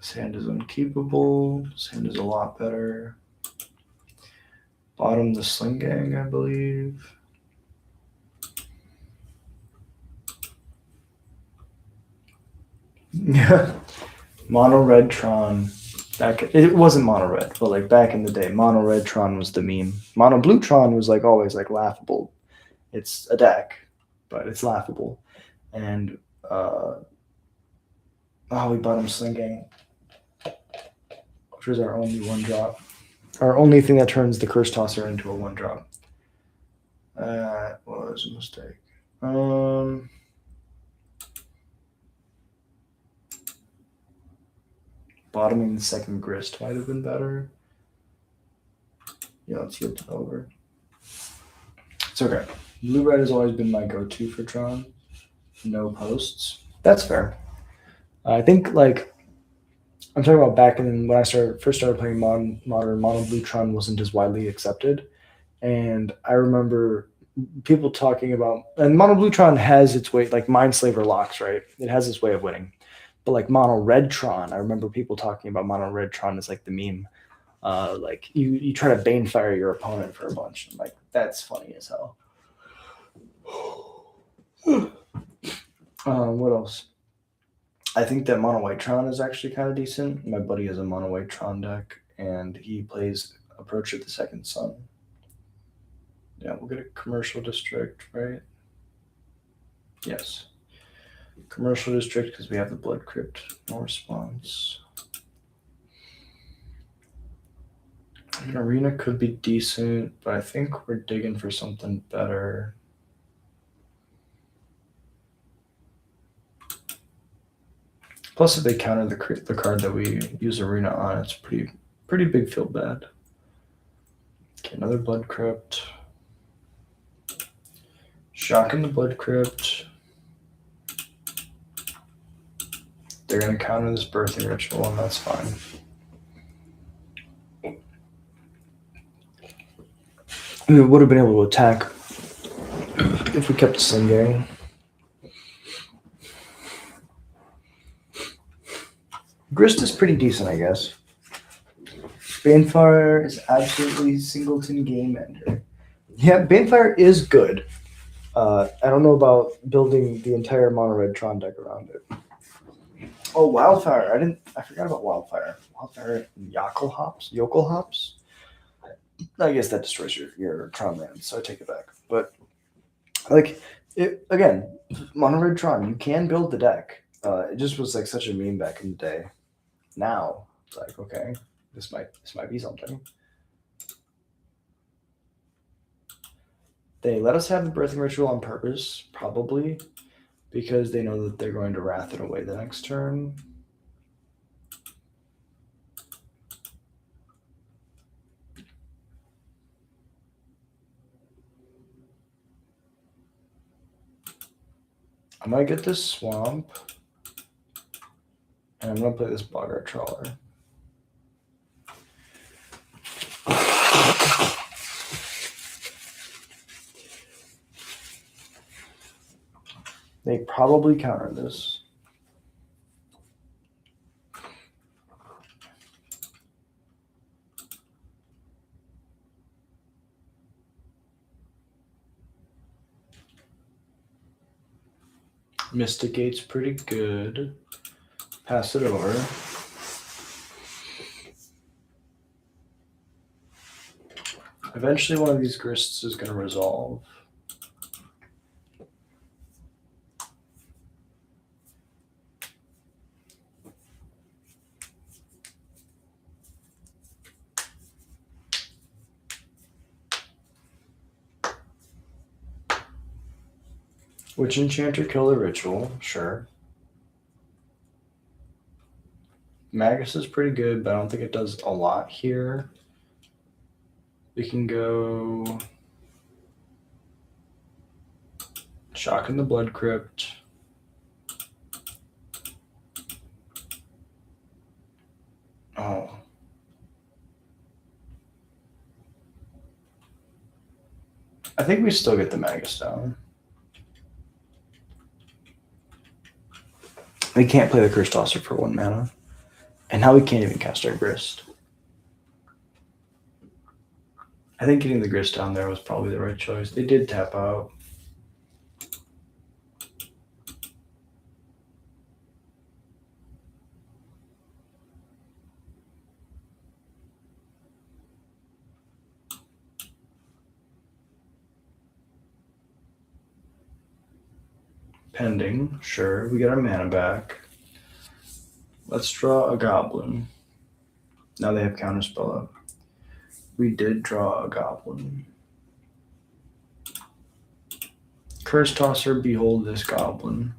Sand is unkeepable. Sand is a lot better. Bottom the Sling Gang, I believe. Yeah. Mono Red Tron. It wasn't Mono Red, but like back in the day, Mono Red Tron was the meme. Mono Blue Tron was like always like laughable. It's a deck, but it's laughable. And we bottom Sling Gang, which was our only 1-drop. Our only thing that turns the Curse Tosser into a 1-drop. That was a mistake. Bottoming the second Grist might have been better. Yeah, let's get it over. It's okay. Blue-red has always been my go-to for Tron. No posts. That's fair. I think like I'm talking about back in when I first started playing modern mono blue Tron wasn't as widely accepted, and I remember people talking about and mono blue Tron has its way like Mindslaver locks, right? It has its way of winning, but like mono red Tron, I remember people talking about mono red Tron as like the meme. Like you try to Banefire your opponent for a bunch. I'm like, that's funny as hell. What else? I think that Mono White Tron is actually kind of decent. My buddy has a Mono White Tron deck, and he plays Approach of the Second Sun. Yeah, we'll get a Commercial District, right? Yes. Commercial District because we have the Blood Crypt. No response. An Arena could be decent, but I think we're digging for something better. Plus, if they counter the card that we use Arena on, it's pretty big feel bad. Okay, another Blood Crypt. Shock in the Blood Crypt. They're going to counter this Birthing Ritual, and that's fine. We would have been able to attack if we kept the Sling Gang. Grist is pretty decent, I guess. Banefire is absolutely singleton game ender. Yeah, Banefire is good. I don't know about building the entire mono red Tron deck around it. Oh, Wildfire! I forgot about Wildfire. Wildfire and Yokel Hops. I guess that destroys your Tron lands, so I take it back. But like it again, mono red Tron, you can build the deck. It just was like such a meme back in the day. Now it's like, okay, this might be something. They let us have the Birthing Ritual on purpose, probably, because they know that they're going to Wrath it away the next turn. I'm going to get this Swamp, and I'm going to play this Boggart Trawler. They probably counter this. Mysticate's pretty good. Pass it over. Eventually one of these Grists is going to resolve. Witch Enchanter kill the ritual, sure. Magus is pretty good, but I don't think it does a lot here. We can go Shock in the Blood Crypt. Oh. I think we still get the Magus down. We can't play the Curse Tosser for 1 mana. And now we can't even cast our Grist. I think getting the Grist down there was probably the right choice. They did tap out. Pending, sure. We get our mana back. Let's draw a Goblin. Now they have Counterspell up. We did draw a Goblin. Curse Tosser, behold this Goblin.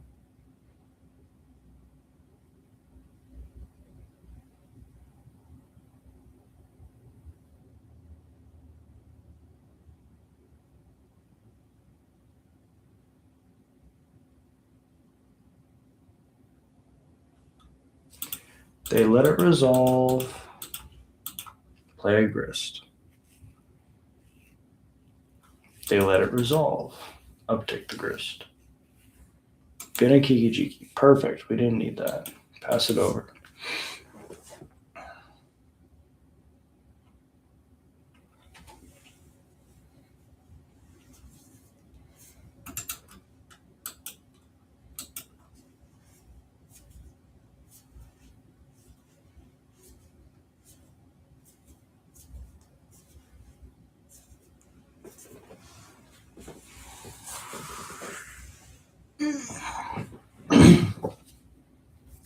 They let it resolve. Play a Grist. They let it resolve. Uptick the Grist. Get a Kiki Jiki. Perfect. We didn't need that. Pass it over.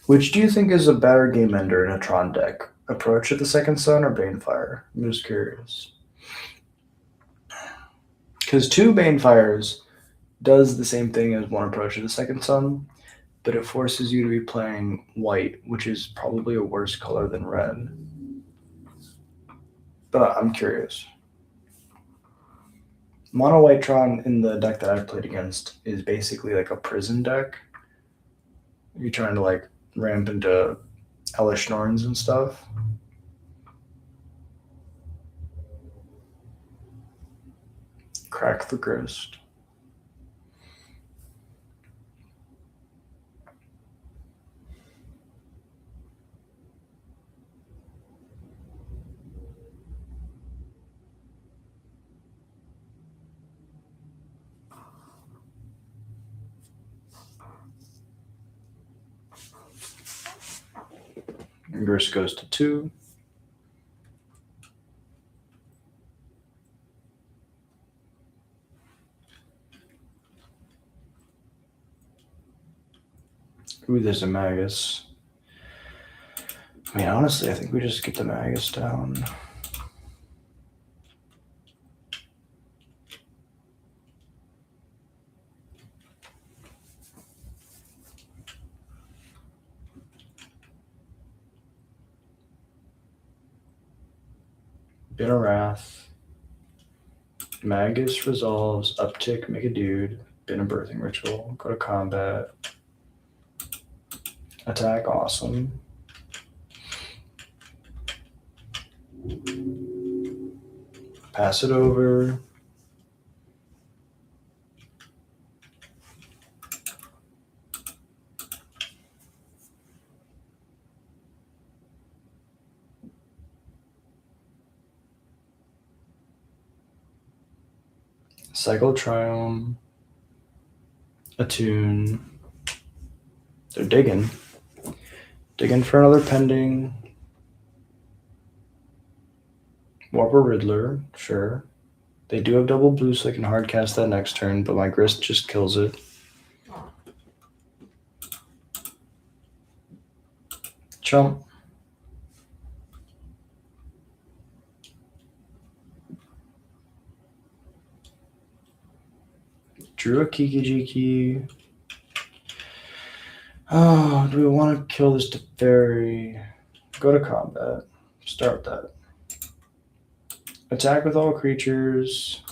Which do you think is a better game ender in a Tron deck? Approach of the Second Sun or Banefire? I'm just curious. Because 2 Banefires does the same thing as 1 Approach of the Second Sun, but it forces you to be playing white, which is probably a worse color than red. But I'm curious. Mono Whitetron in the deck that I've played against is basically like a prison deck. You're trying to like ramp into Elish Norns and stuff. Crack the Grist. Grist goes to 2. Ooh, there's a Magus. I mean, honestly, I think we just get the Magus down. Bin of Wrath. Magus resolves. Uptick, make a dude. Bin of Birthing Ritual. Go to combat. Attack, awesome. Pass it over. Cycle Triumph. Attune. They're digging. Digging for another pending. Warper Riddler, sure. They do have double blue, so I can hard cast that next turn, but my Grist just kills it. Chump. Drew a Kiki Jiki. Oh, do we want to kill this Teferi? Go to combat. Start with that. Attack with all creatures.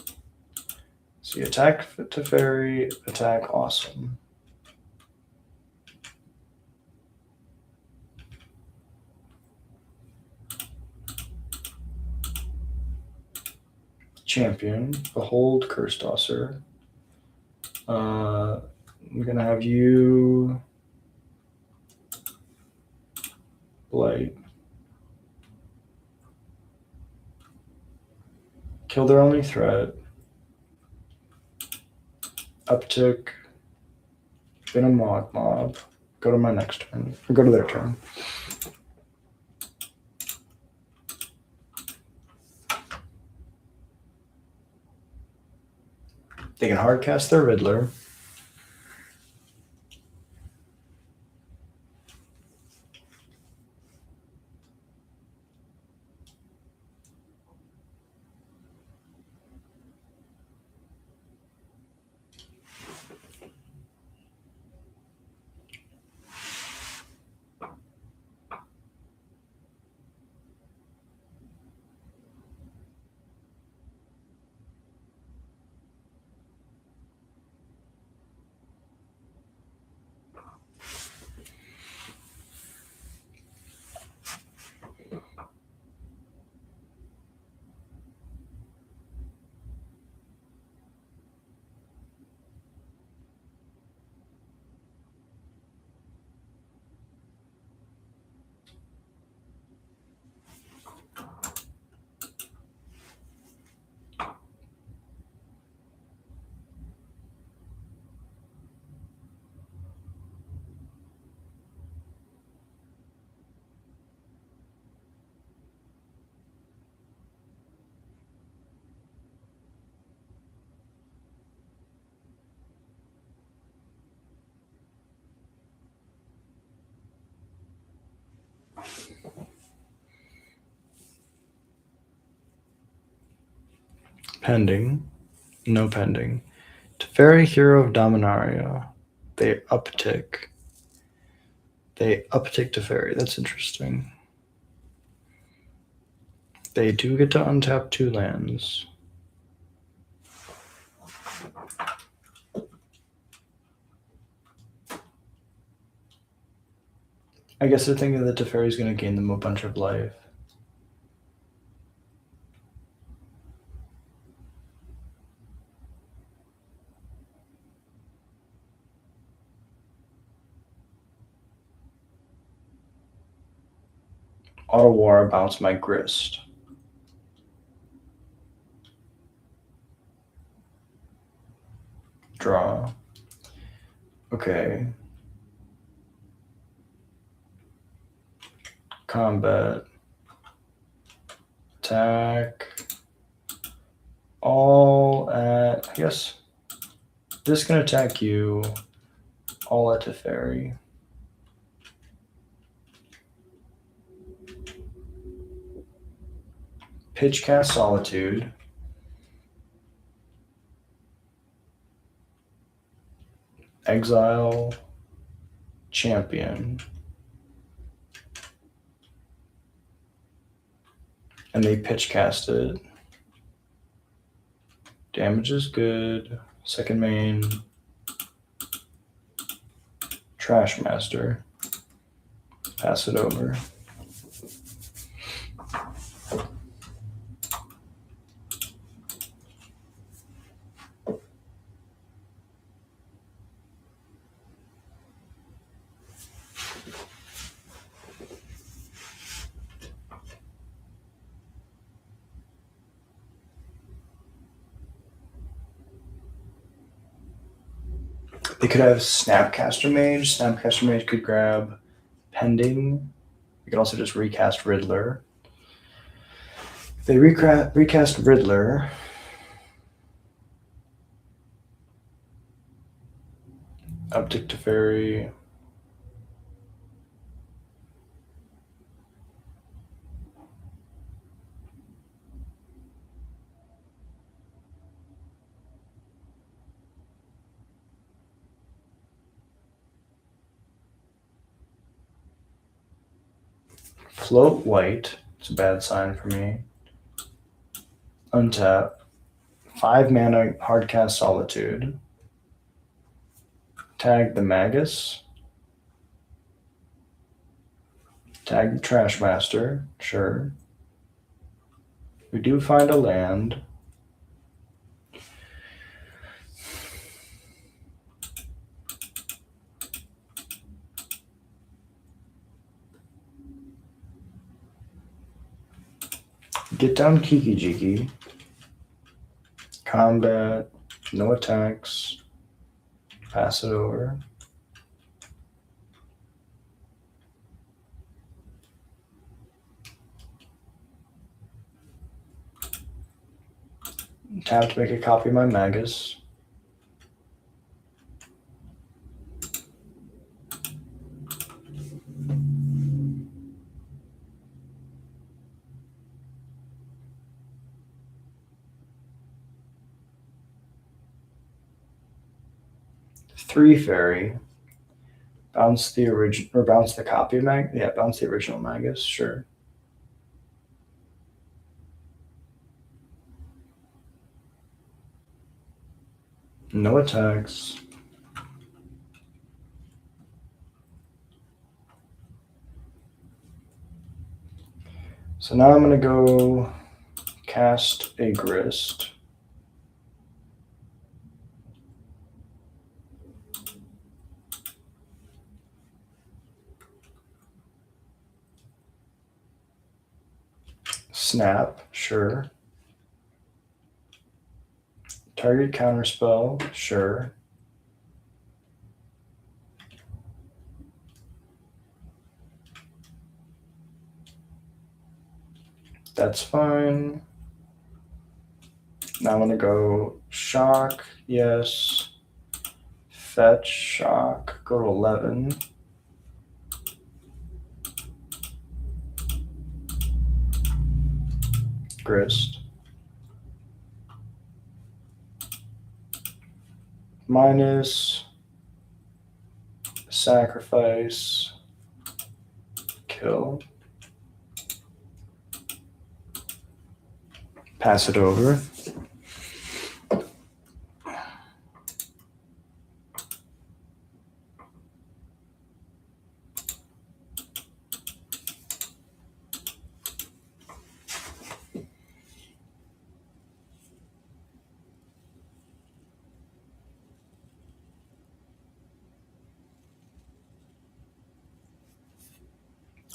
See, attack Teferi, attack, awesome. Champion, Behold Curse Tosser. I'm gonna have you Blight. Kill their only threat. Uptick. Bin a mob. Go to my next turn. Or go to their turn. They can hard cast their Riddler. Pending. No pending. Teferi, Hero of Dominaria. They uptick. Teferi. That's interesting. They do get to untap 2 lands. I guess they're thinking that Teferi is going to gain them a bunch of life. Auto War, bounce my Grist. Draw. Okay. Combat. Attack. All at, I guess, this can attack you. All at Teferi. Pitchcast Solitude. Exile. Champion. And they pitchcast it. Damage is good. Second main. Trash Master. Pass it over. They could have Snapcaster Mage. Snapcaster Mage could grab Pending. You could also just recast Riddler. If they recast Riddler, Uptick Teferi. Float white. It's a bad sign for me. Untap. 5 mana hardcast Solitude. Tag the Magus. Tag the Trash Master. Sure. We do find a land. Get down Kiki Jiki. Combat. No attacks. Pass it over. Tap to make a copy of my Magus. Three fairy. Bounce the original, or bounce the copy of bounce the original Magus, sure. No attacks. So now I'm gonna go cast a Grist. Snap, sure. Target counterspell, sure. That's fine. Now I'm gonna go shock, yes. Fetch, shock, go to 11. Grist. Minus. Sacrifice. Kill. Pass it over.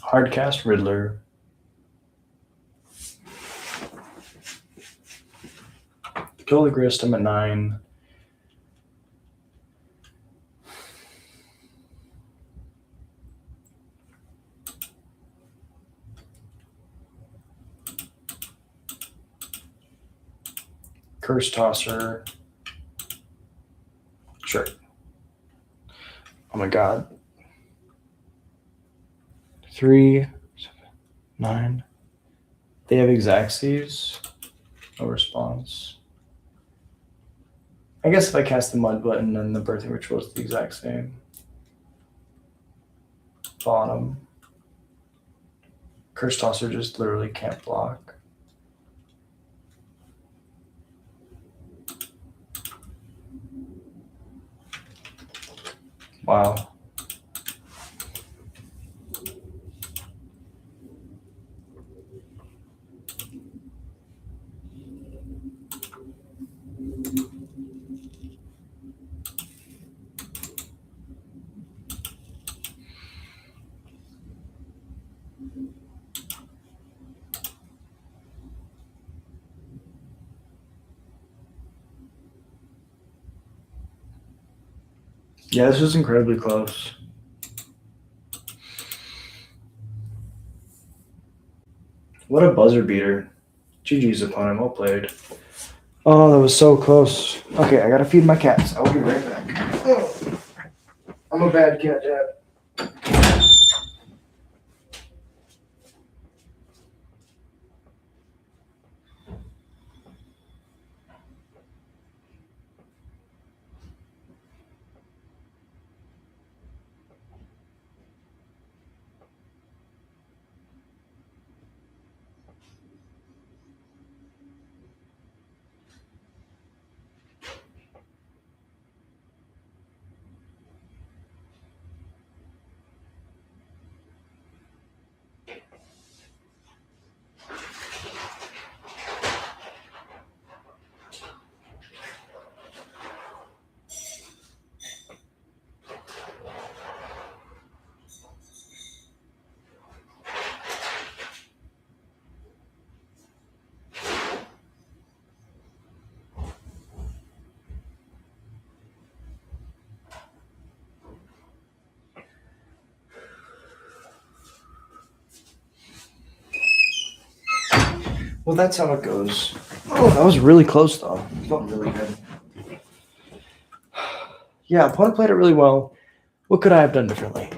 Hardcast Riddler. Kill the Grist, I'm at 9. Curse Tosser. Sure. Oh my god. 3, 7, 9. They have Exactsies. No response. I guess if I cast the Mud button, then the Birthing Ritual is the exact same. Bottom. Curse Tosser just literally can't block. Wow. Yeah, this was incredibly close. What a buzzer beater. GG's opponent, well played. Oh, that was so close. Okay, I gotta feed my cats. I'll be right back. Oh, I'm a bad cat dad. Well, that's how it goes. Oh, that was really close, though. It felt really good. Yeah, opponent played it really well. What could I have done differently?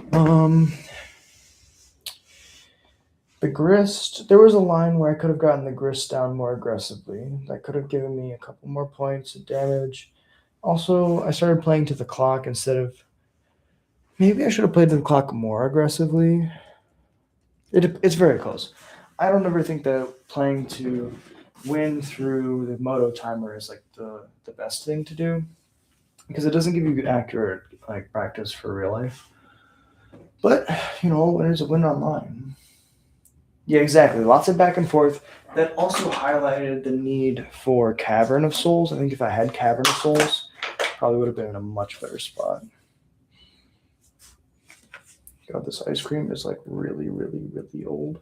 The Grist, there was a line where I could have gotten the Grist down more aggressively. That could have given me a couple more points of damage. Also, I started playing to the clock instead of... Maybe I should have played to the clock more aggressively. It's very close. I don't ever think that playing to win through the moto timer is like the best thing to do, because it doesn't give you accurate like practice for real life. But you know, when there's a win online. Yeah, exactly. Lots of back and forth. That also highlighted the need for Cavern of Souls. I think if I had Cavern of Souls, probably would have been in a much better spot. God, this ice cream is like really, really, really old.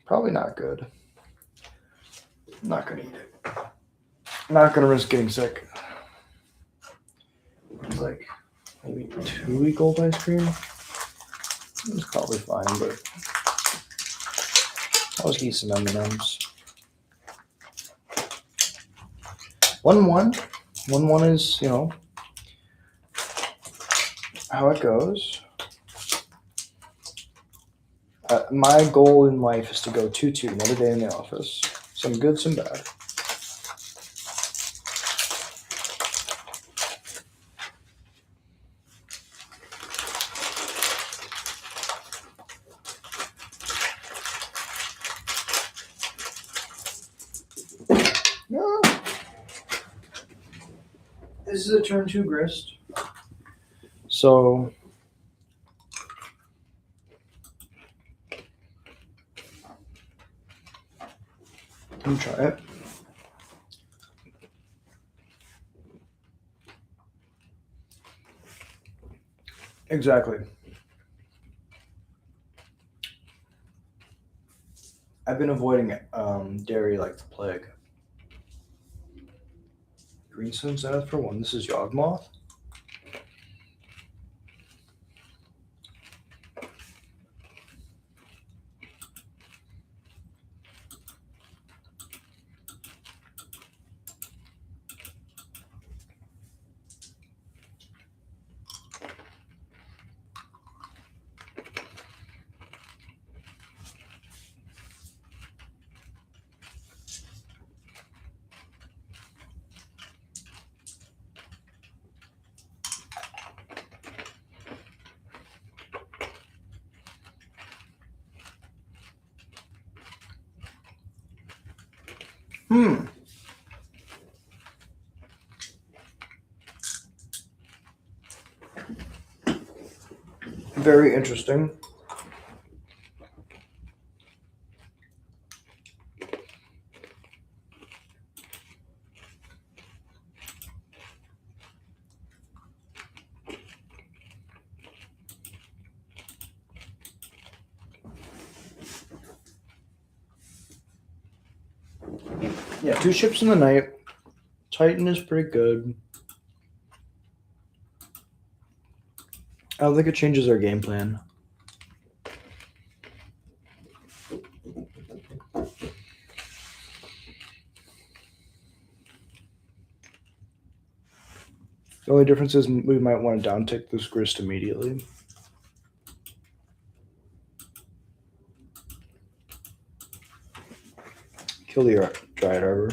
Probably not good. I'm not gonna eat it. I'm not gonna risk getting sick. It's like maybe 2-week-old ice cream. It's probably fine, but I'll just eat some M&Ms. 1-1. 1-1 is, you know, how it goes. My goal in life is to go 2-2, another day in the office. Some good, some bad. No. This is a turn 2 Grist. So let me try it. Exactly. I've been avoiding dairy like the plague. Greenstone's out for one. This is Yawgmoth. Hmm. Very interesting. Yeah, 2 ships in the night. Titan is pretty good. I don't think it changes our game plan. The only difference is we might want to downtick this grist immediately. Kill the Dryad Arbor.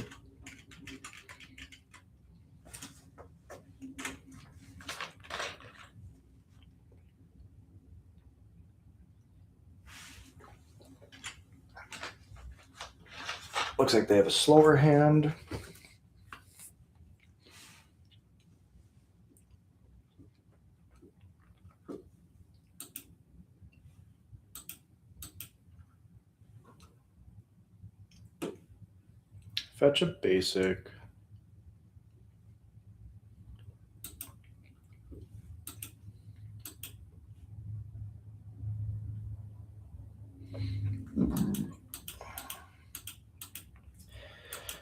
Looks like they have a slower hand. Fetch a basic.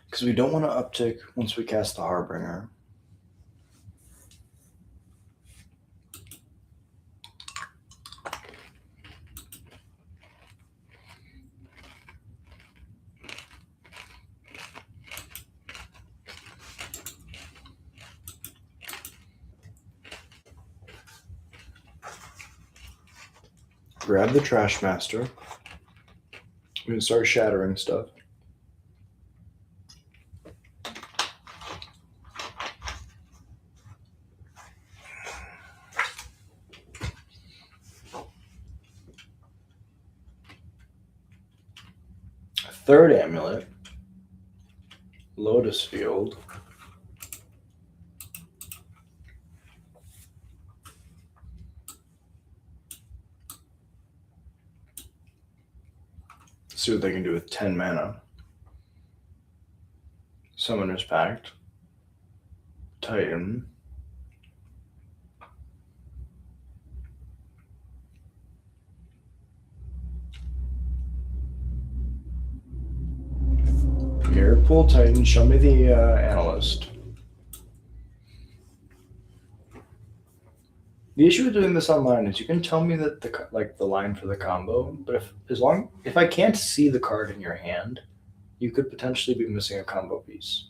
Because we don't want to uptick once we cast the Harbinger. Grab the Trash Master. We can start shattering stuff. Third amulet. Lotus Field. See what they can do with 10 mana. Summoner's Pact. Titan. Here, pull Titan. Show me the analyst. The issue with doing this online is you can tell me that the line for the combo, but if I can't see the card in your hand, you could potentially be missing a combo piece.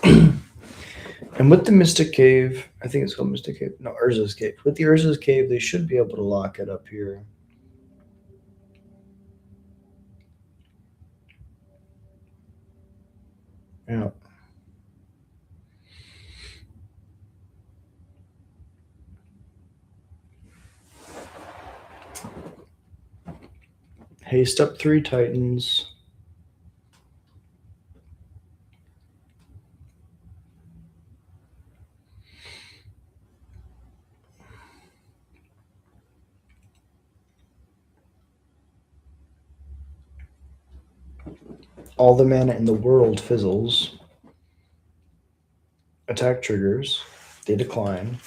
And with the Mystic Cave, I think it's called Mystic Cave. No, Urza's Cave. With the Urza's Cave, they should be able to lock it up here. Yeah. Haste up 3 Titans. All the mana in the world fizzles. Attack triggers. They decline.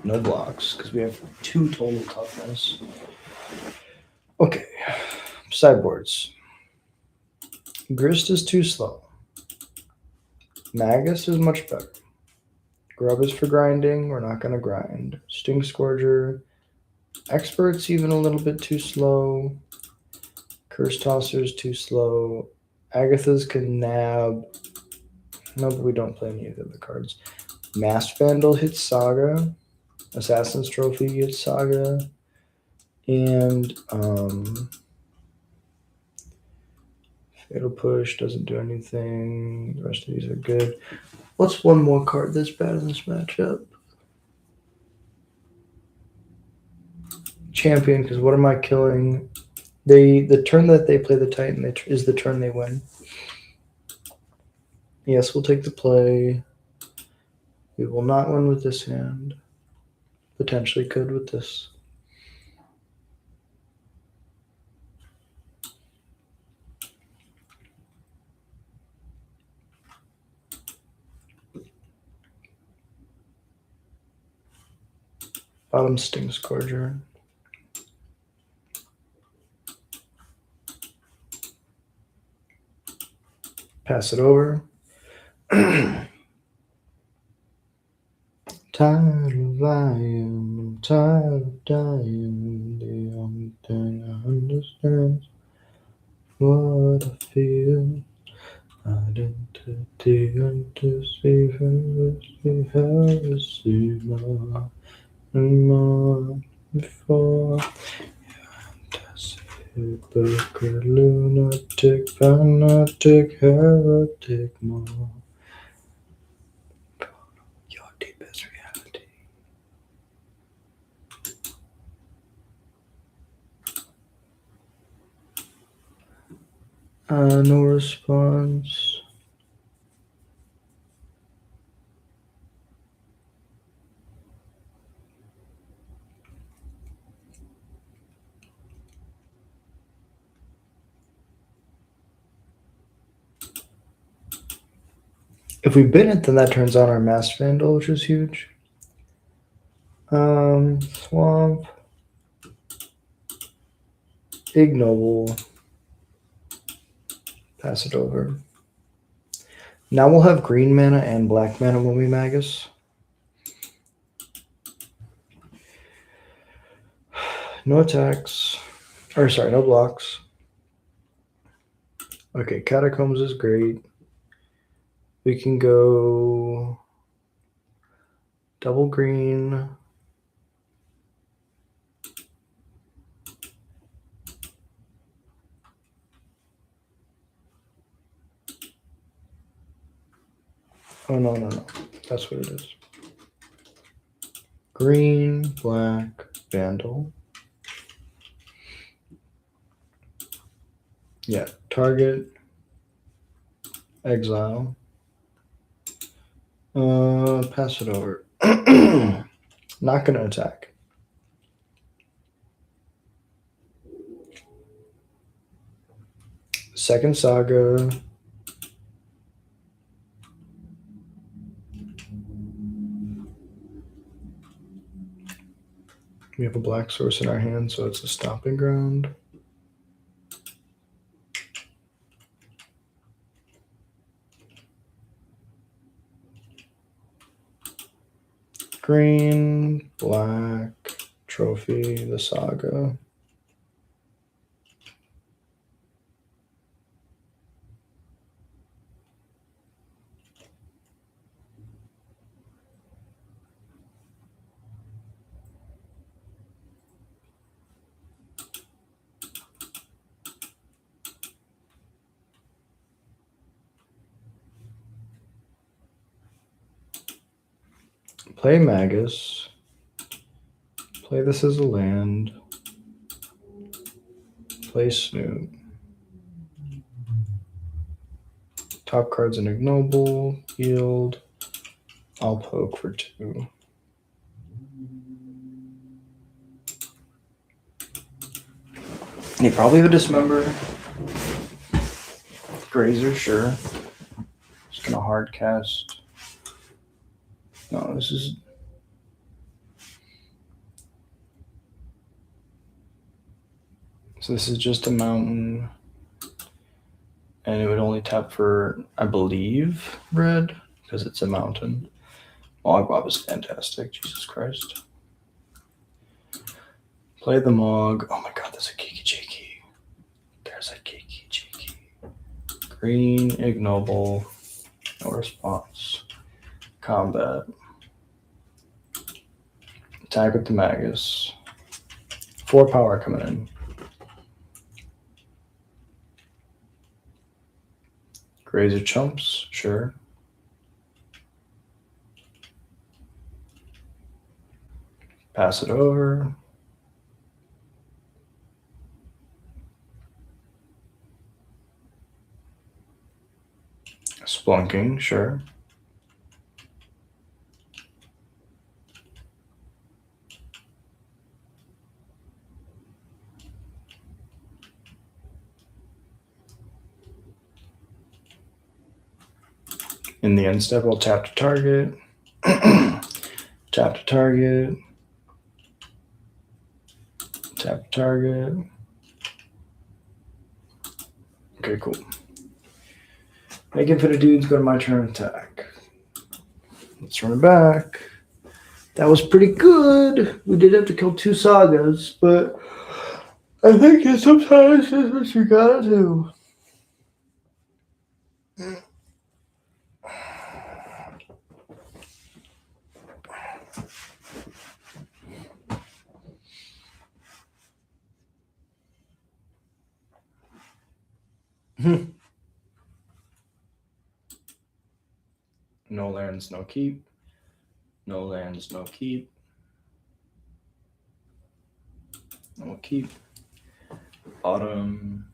No blocks, because we have 2 total toughness. Okay. Sideboards. Grist is too slow. Magus is much better. Grub is for grinding. We're not going to grind. Sting Scourger. Expert's even a little bit too slow. Curse Tosser's too slow. Agatha's can nab. No, but we don't play any of the other cards. Masked Vandal hits Saga. Assassin's Trophy hits Saga. And Fatal Push doesn't do anything. The rest of these are good. What's one more card that's bad in this matchup? Champion, because what am I killing? The turn that they play the Titan is the turn they win. Yes, we'll take the play. We will not win with this hand. Potentially could with this. Bottom Sting Scourger. Pass it over. Tired of lying, I'm tired of dying. The only thing I understand is what I feel. Identity undeceiving, we have received more and more before. Hypocrite, lunatic, fanatic, heretic, more. Your deepest reality. No response. If we bin it, then that turns on our Masked Vandal, which is huge. Swamp. Ignoble. Pass it over. Now we'll have green mana and black mana when we Magus. No attacks. Or sorry, no blocks. Okay, Catacombs is great. We can go double green. Oh, no. That's what it is. Green, black, Vandal. Yeah, target, exile. Pass it over. Not going to attack. Second Saga. We have a black source in our hand, so it's a stomping ground. Green, black, trophy, the Saga. Play Magus. Play this as a land. Play Snoop. Top card's an Ignoble. Yield. I'll poke for 2. You probably have a Dismember. Grazer, sure. Just gonna hard cast. No, this is. So this is just a mountain. And it would only tap for, I believe, red, because it's a mountain. Mogwop is fantastic, Jesus Christ. Play the Mog. Oh my god, there's a Kiki Jiki. There's a Kiki Jiki. Green, Ignoble. No response. Combat. Attack with the Magus. 4 power coming in. Grazer chumps, sure. Pass it over. Splunking, sure. In the end step, I'll tap to target. Tap to target. Tap to target. Okay, cool. Make infinite dudes, go to my turn, attack. Let's run it back. That was pretty good. We did have to kill 2 sagas, but I think sometimes that's what you gotta do. No lands, no keep. No lands, no keep. No keep. Bottom.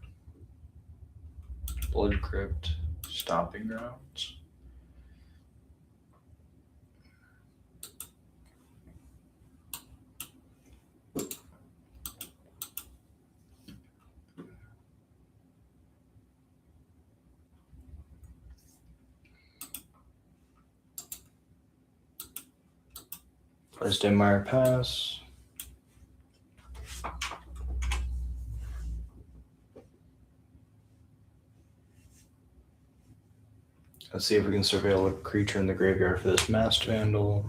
Blood Crypt. Stomping Grounds. Plays Daymire Pass. Let's see if we can surveil a creature in the graveyard for this Masked Vandal.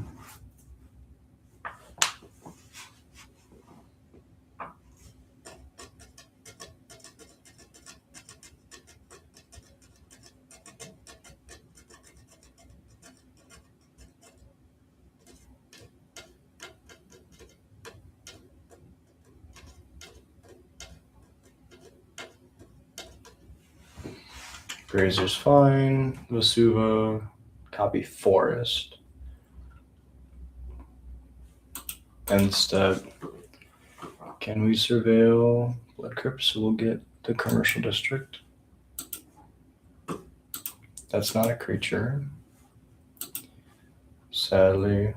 Grazer's fine. Vasuva. Copy Forest. End step. Can we surveil Blood Crypt so we'll get the commercial district? That's not a creature. Sadly.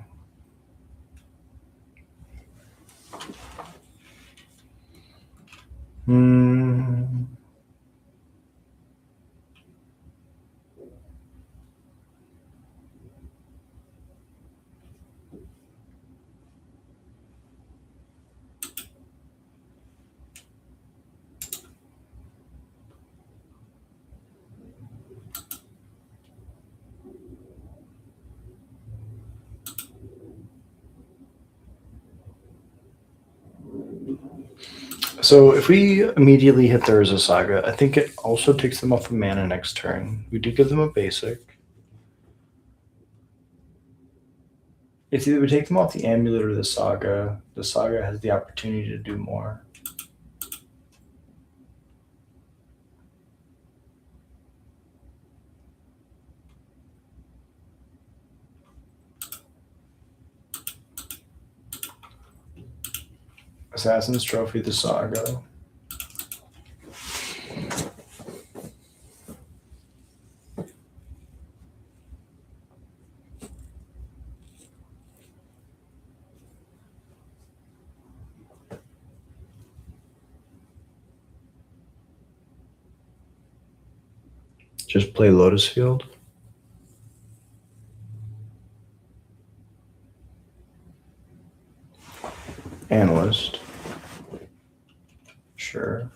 So if we immediately hit the Urza Saga, I think it also takes them off of mana next turn. We do give them a basic. It's either we take them off the Amulet or the Saga. The Saga has the opportunity to do more. Assassin's Trophy, the Saga. Just play Lotus Field. Analyst. Sure.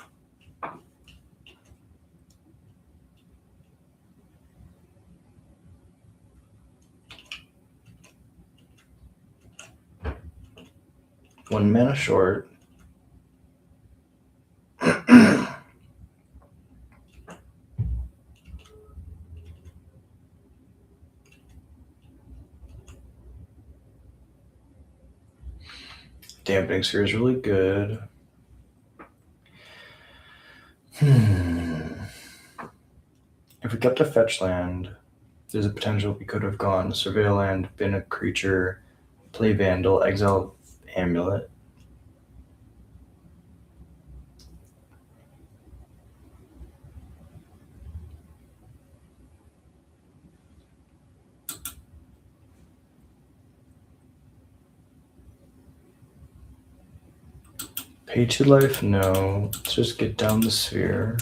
One mana short. Dampening Sphere is really good. If we kept a fetch land, there's a potential we could have gone Surveil Land, been a creature, play Vandal, exile Amulet. Pay 2 life? No. Let's just get down the sphere.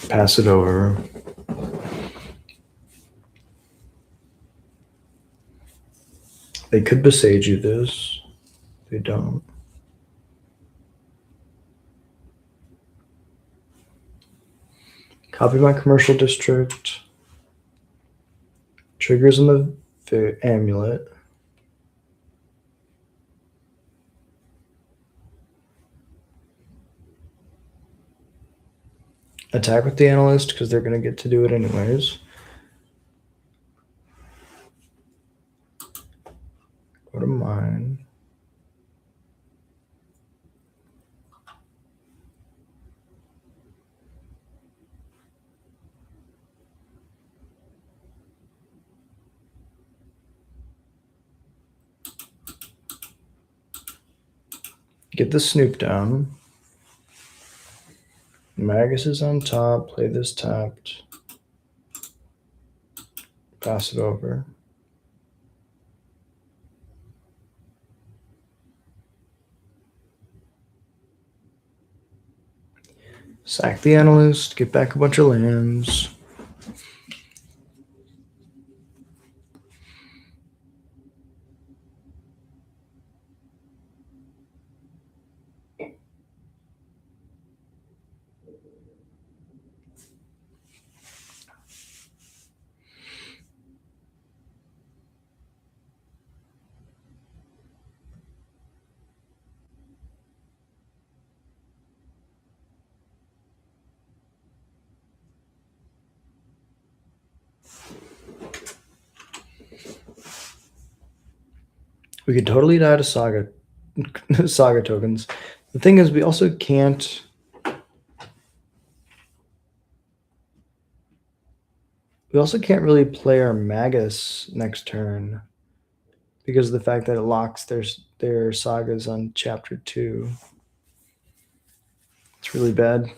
Pass it over. They could Besage you this. They don't. Copy my commercial district. Triggers in the amulet. Attack with the analyst because they're going to get to do it anyways. Go to mine. Get the Snoop down. Magus is on top. Play this tapped. Pass it over. Sack the analyst. Get back a bunch of lands. We could totally die to Saga tokens. The thing is, we also can't. We also can't really play our Magus next turn because of the fact that it locks their sagas on chapter 2. It's really bad.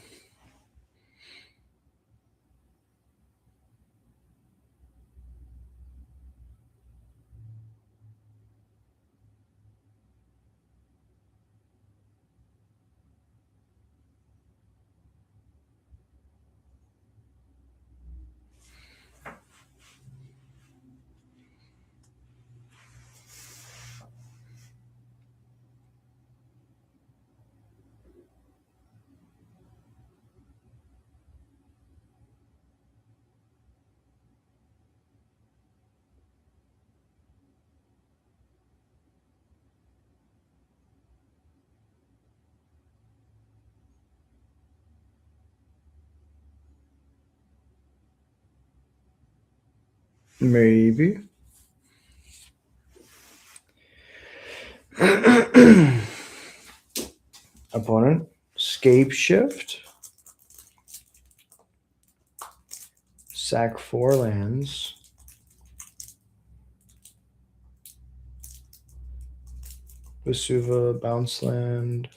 Maybe. Opponent, Scape Shift. Sack 4 lands. Vesuva, Bounce Land.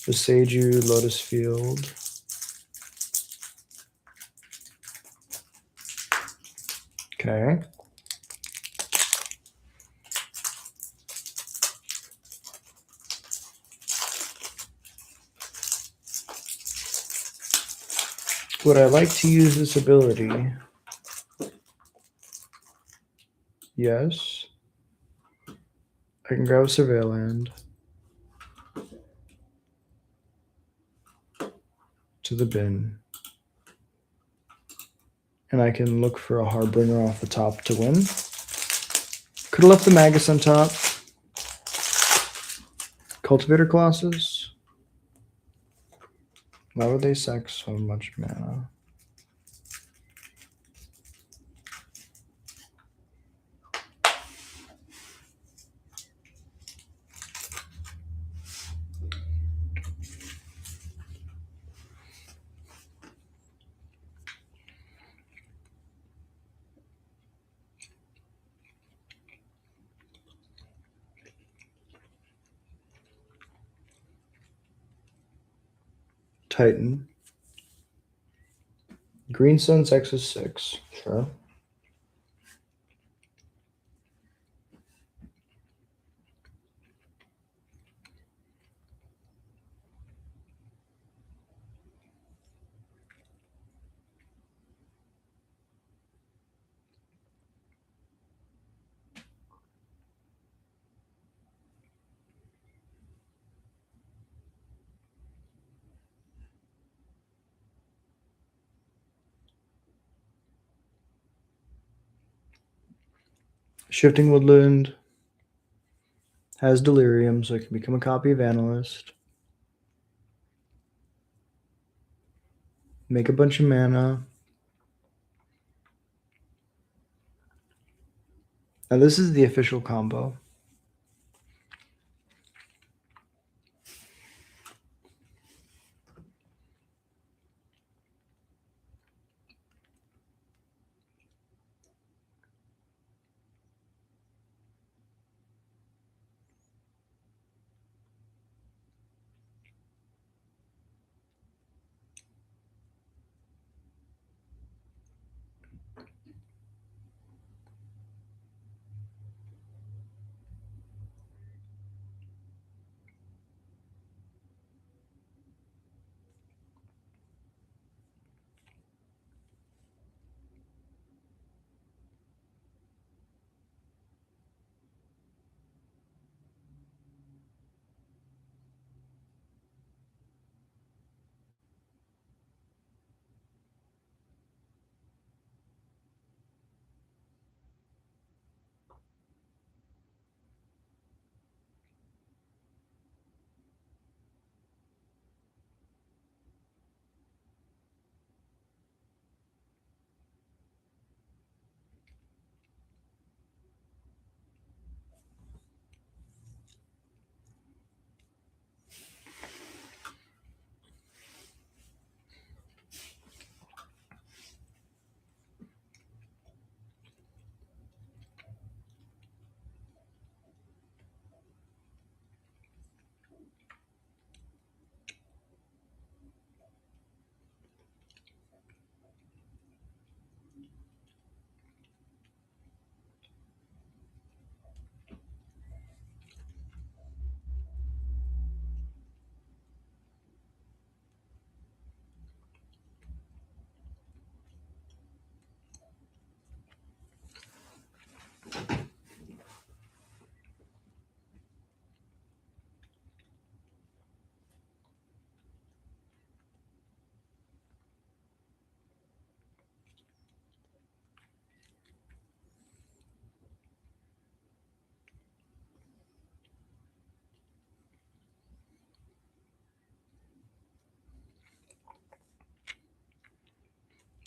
Veseiju, Lotus Field. Okay. Would I like to use this ability? Yes. I can grab a Surveil Land to the bin. And I can look for a Harbinger off the top to win. Could have left the Magus on top. Cultivator Colossus. Why would they sack so much mana? Titan. Green Sun's X is 6. Sure. Shifting Woodland has Delirium, so it can become a copy of Analyst. Make a bunch of mana. Now this is the official combo.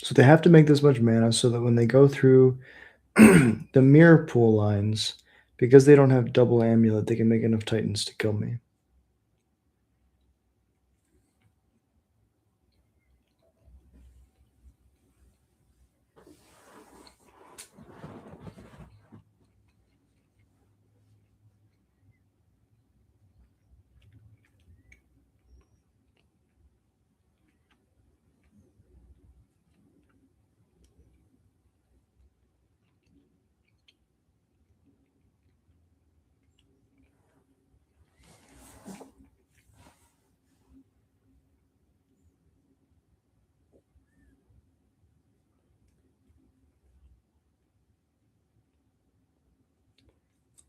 So they have to make this much mana so that when they go through the mirror pool lines, because they don't have double amulet, they can make enough Titans to kill me.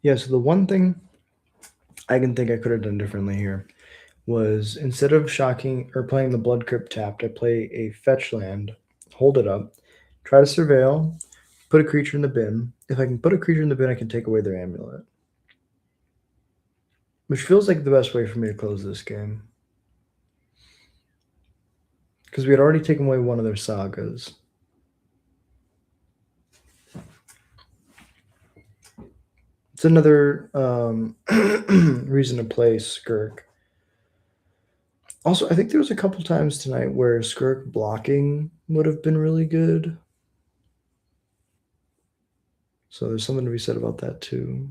Yeah, so the one thing I can think I could have done differently here was instead of shocking or playing the Blood Crypt tapped, I play a fetch land, hold it up, try to surveil, put a creature in the bin. If I can put a creature in the bin, I can take away their amulet. Which feels like the best way for me to close this game. Because we had already taken away one of their sagas. It's another reason to play Skirk. Also, I think there was a couple times tonight where Skirk blocking would have been really good. So there's something to be said about that too.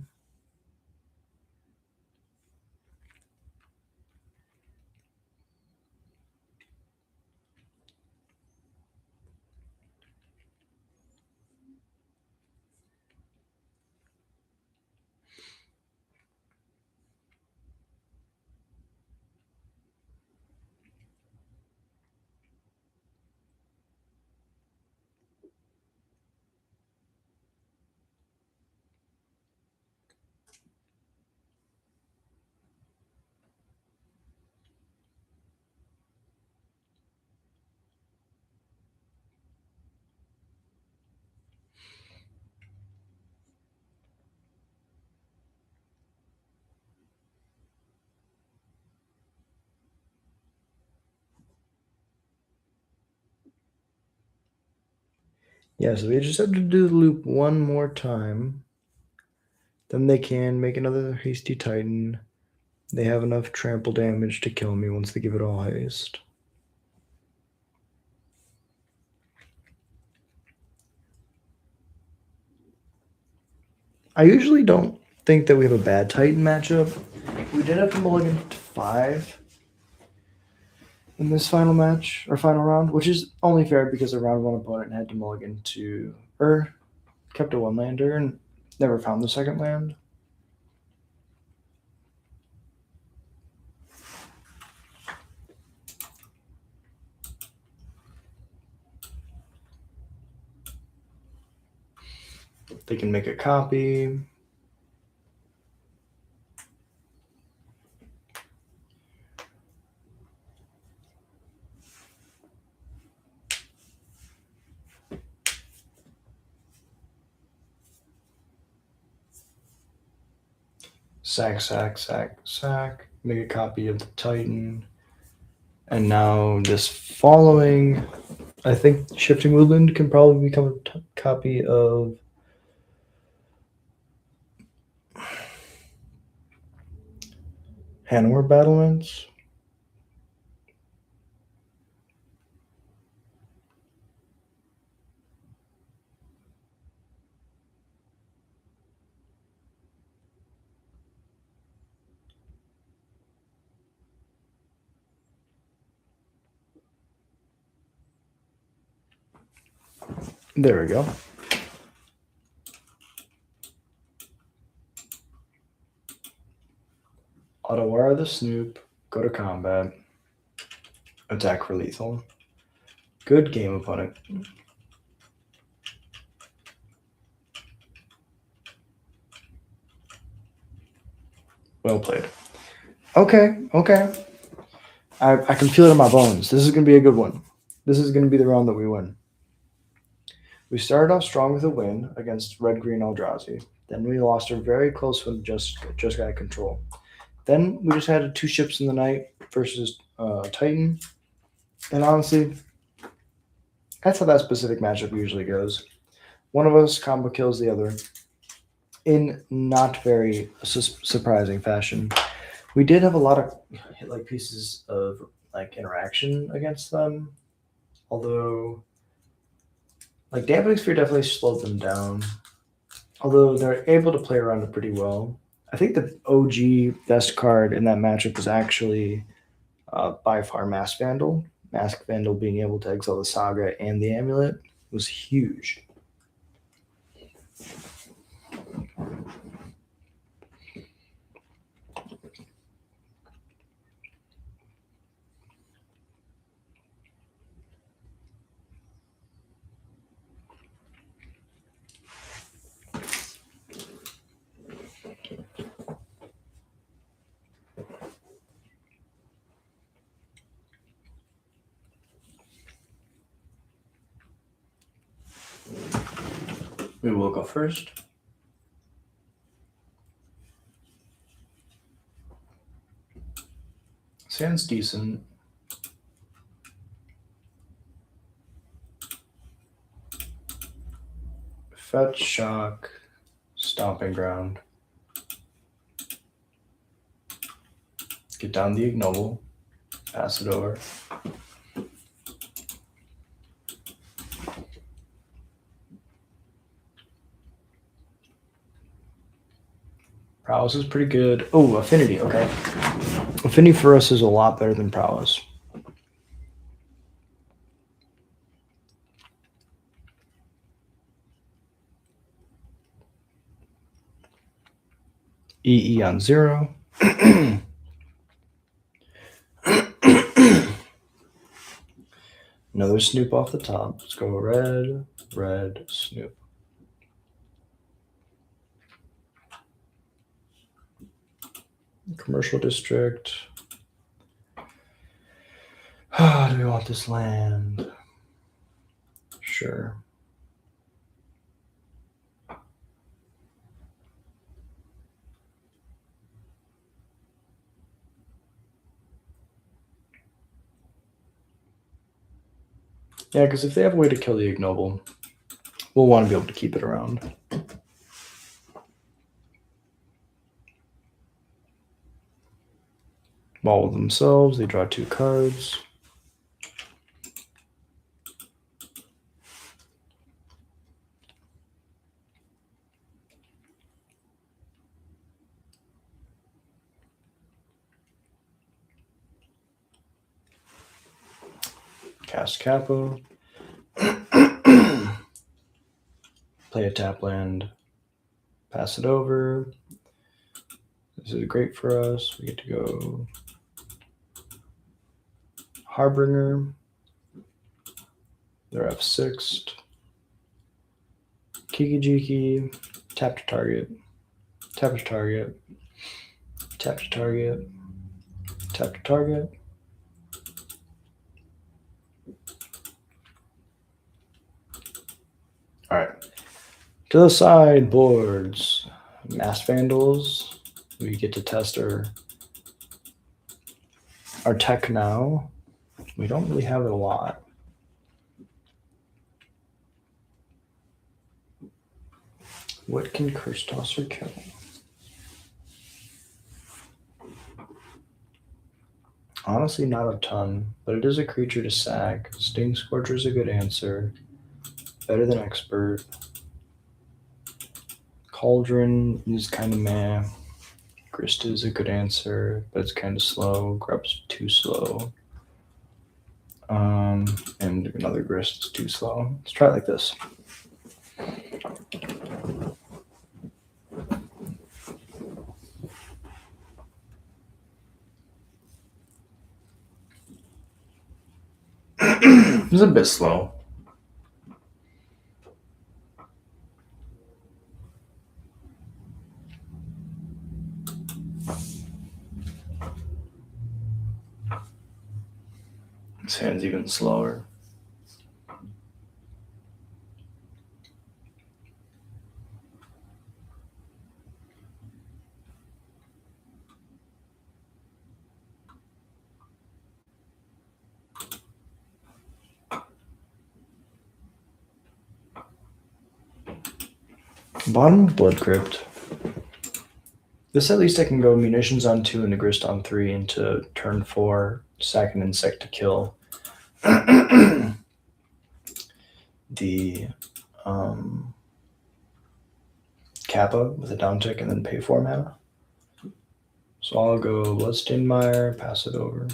Yeah, so they just have to do the loop one more time. Then they can make another hasty titan. They have enough trample damage to kill me once they give it all haste. I usually don't think that we have a bad Titan matchup. We did have to mulligan to 5 in this final match or final round, which is only fair because the round 1 opponent had to mulligan to kept a 1-lander and never found the second land. They can make a copy. Sack. Make a copy of the Titan. And now this following, I think Shifting Woodland can probably become a copy of Hanwar Battlements. There we go. Otawara the Snoop, go to combat, attack for lethal. Good game, opponent. Well played. Okay. I can feel it in my bones. This is going to be a good one. This is going to be the round that we win. We started off strong with a win against Red-Green Eldrazi. Then we lost a very close one just got control. Then we just had 2 ships in the night versus Titan. And honestly, that's how that specific matchup usually goes. One of us combo kills the other in not very surprising fashion. We did have a lot of pieces of interaction against them, although Dampening Sphere definitely slowed them down. Although they're able to play around it pretty well. I think the OG best card in that matchup was actually by far Mask Vandal. Mask Vandal being able to exile the Saga and the Amulet was huge. We will go first. Sounds decent. Fetch, shock, stomping ground. Get down the ignoble. Pass it over. Prowess is pretty good. Oh, affinity. Okay. Affinity for us is a lot better than prowess. EE on 0. Another snoop off the top. Let's go red, red, snoop. Commercial district. Do we want this land? Sure. Yeah, because if they have a way to kill the ignoble, we'll want to be able to keep it around. Ball with themselves, they draw 2 cards. Cast Capo. Play a tap land. Pass it over. This is great for us. We get to go Harbinger. They're F6'd. Kiki-Jiki. Tap to target. Tap to target. Tap to target. Tap to target. All right. To the sideboards. Mass Vandals. We get to test our tech now. We don't really have it a lot. What can Curse Tosser kill? Honestly, not a ton, but it is a creature to sack. Sting Scorcher is a good answer. Better than Expert. Cauldron is kind of meh. Grist is a good answer, but it's kind of slow. Grub's too slow. And another Grist is too slow. Let's try it like this. It's a bit slow. This hand's even slower. Bottom of Blood Crypt. This at least I can go munitions on 2 and a grist on 3 into turn 4, sack an insect to kill. The Kappa with a down tick and then pay 4 mana. So I'll go Bloodstained Mire, pass it over.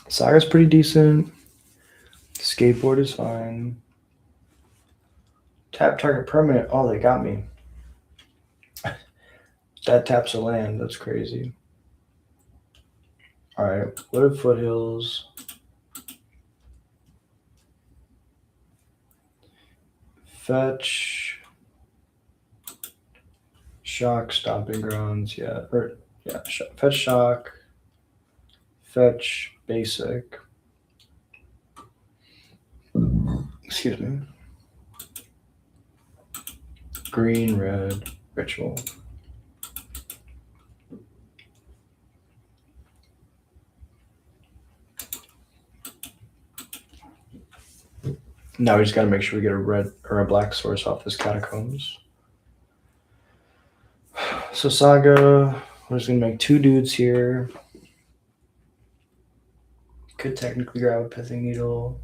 Saga's pretty decent. Skateboard is fine. Tap target permanent. Oh, they got me. That taps a land. That's crazy. All right. Wooded Foothills. Fetch. Shock, Stomping Grounds, yeah. Fetch Shock, Fetch Basic. Excuse me. Green, red, Ritual. Now we just gotta make sure we get a red or a black source off this Catacombs. So Saga, we're just gonna make 2 dudes here. Could technically grab a Pithing Needle.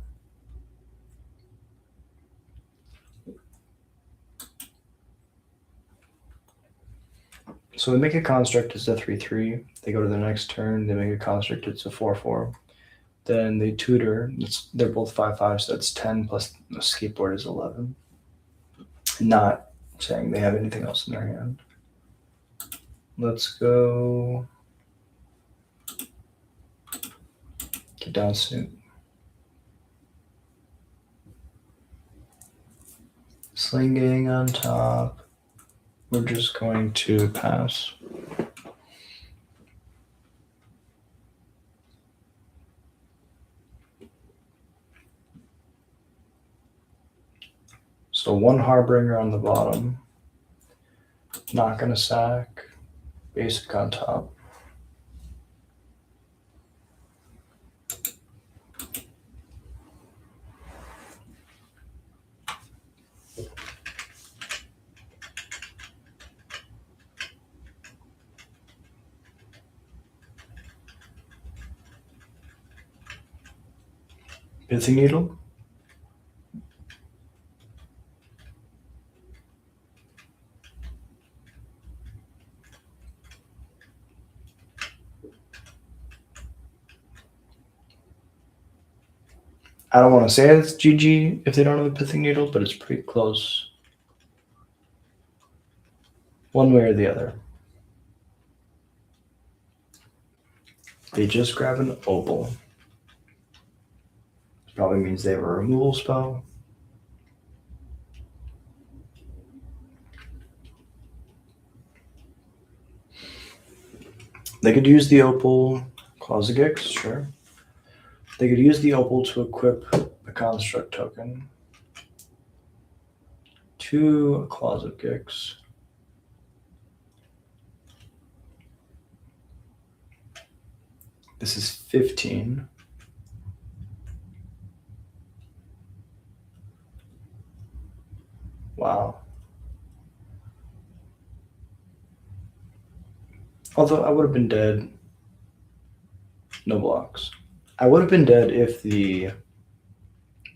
So they make a construct, it's a 3/3. They go to the next turn, they make a construct, it's a 4/4. Then they tutor, they're both 5/5, so that's 10 plus the skateboard is 11. Not saying they have anything else in their hand. Let's go. Get down soon. Sling Gang on top. We're just going to pass. So 1 Harbinger on the bottom. Not gonna sack. Basic on top. Pithing Needle. I don't want to say it's GG if they don't have a Pithing Needle, but it's pretty close. One way or the other. They just grab an Opal. This probably means they have a removal spell. They could use the Opal, Claws of Gix, sure. They could use the Opal to equip the Construct token to a Claws of Gix. This is 15. Wow. Although I would have been dead. No blocks. I would have been dead if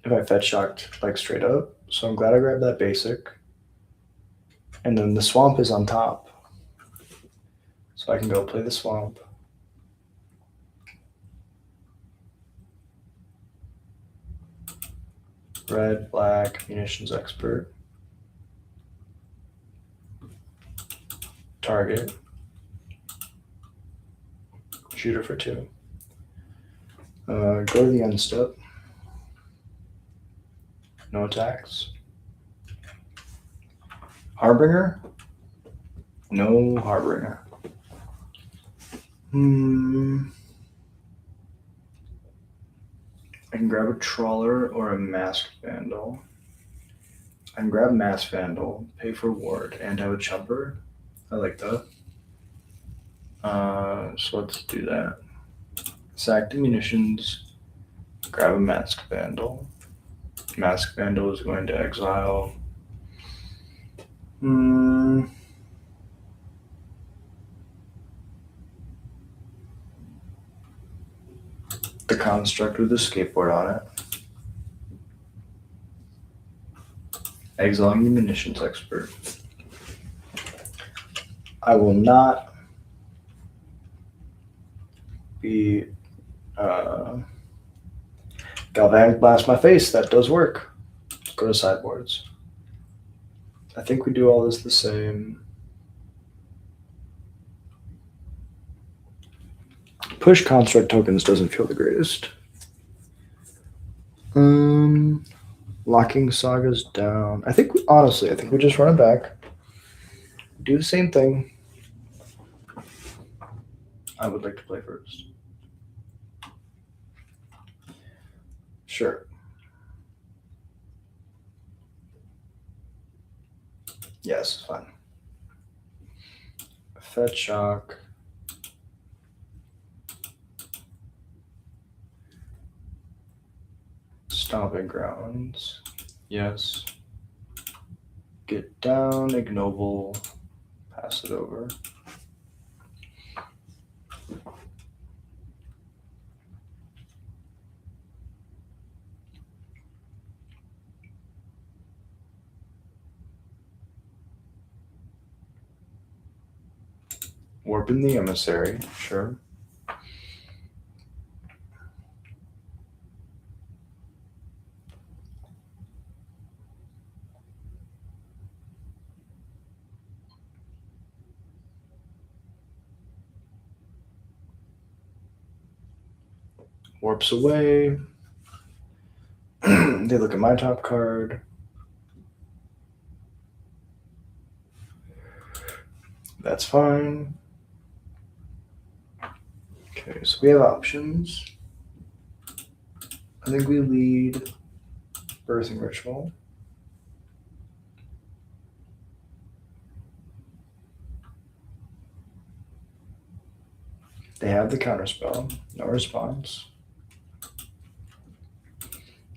I fetch shocked like straight up. So I'm glad I grabbed that basic. And then the swamp is on top. So I can go play the swamp. Red, black, munitions expert. Target. Shooter for 2. Go to the end step. No attacks. Harbinger? No Harbinger. I can grab a Trawler or a Masked Vandal. I can grab Masked Vandal, pay for Ward, and have a Chumper. I like that. So let's do that. Sack the munitions, grab a Masked Vandal. Masked Vandal is going to exile. The construct with the skateboard on it. Exiling the munitions expert. I will not be Galvanic Blast my face. That does work. Let's go to sideboards. I think we do all this the same. Push construct tokens doesn't feel the greatest. Locking Sagas down. Honestly, I think we just run it back. do the same thing. I would like to play first. Sure. Yes, fine. Fetch shock. Stomping grounds. Yes. Get down, ignoble. Pass it over. Warp in the emissary, sure. Warps away. They look at my top card. That's fine. Okay, so we have options. I think we lead Birthing Ritual. They have the counterspell. No response.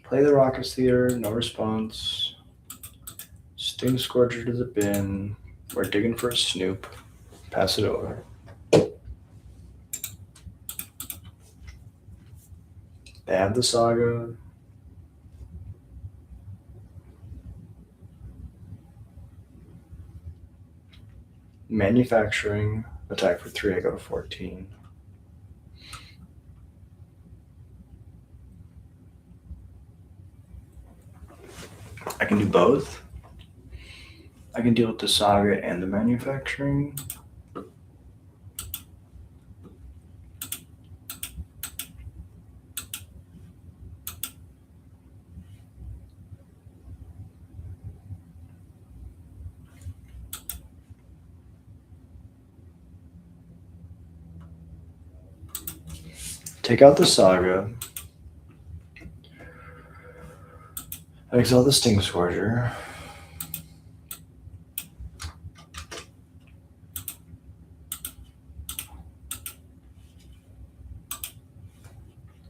Play the Raucous Theater. No response. Sting Scourger to the bin. We're digging for a snoop. Pass it over. They have the Saga. Manufacturing. Attack for 3. I go to 14. I can do both. I can deal with the Saga and the manufacturing. Take out the Saga. Exile the Sting Scourger.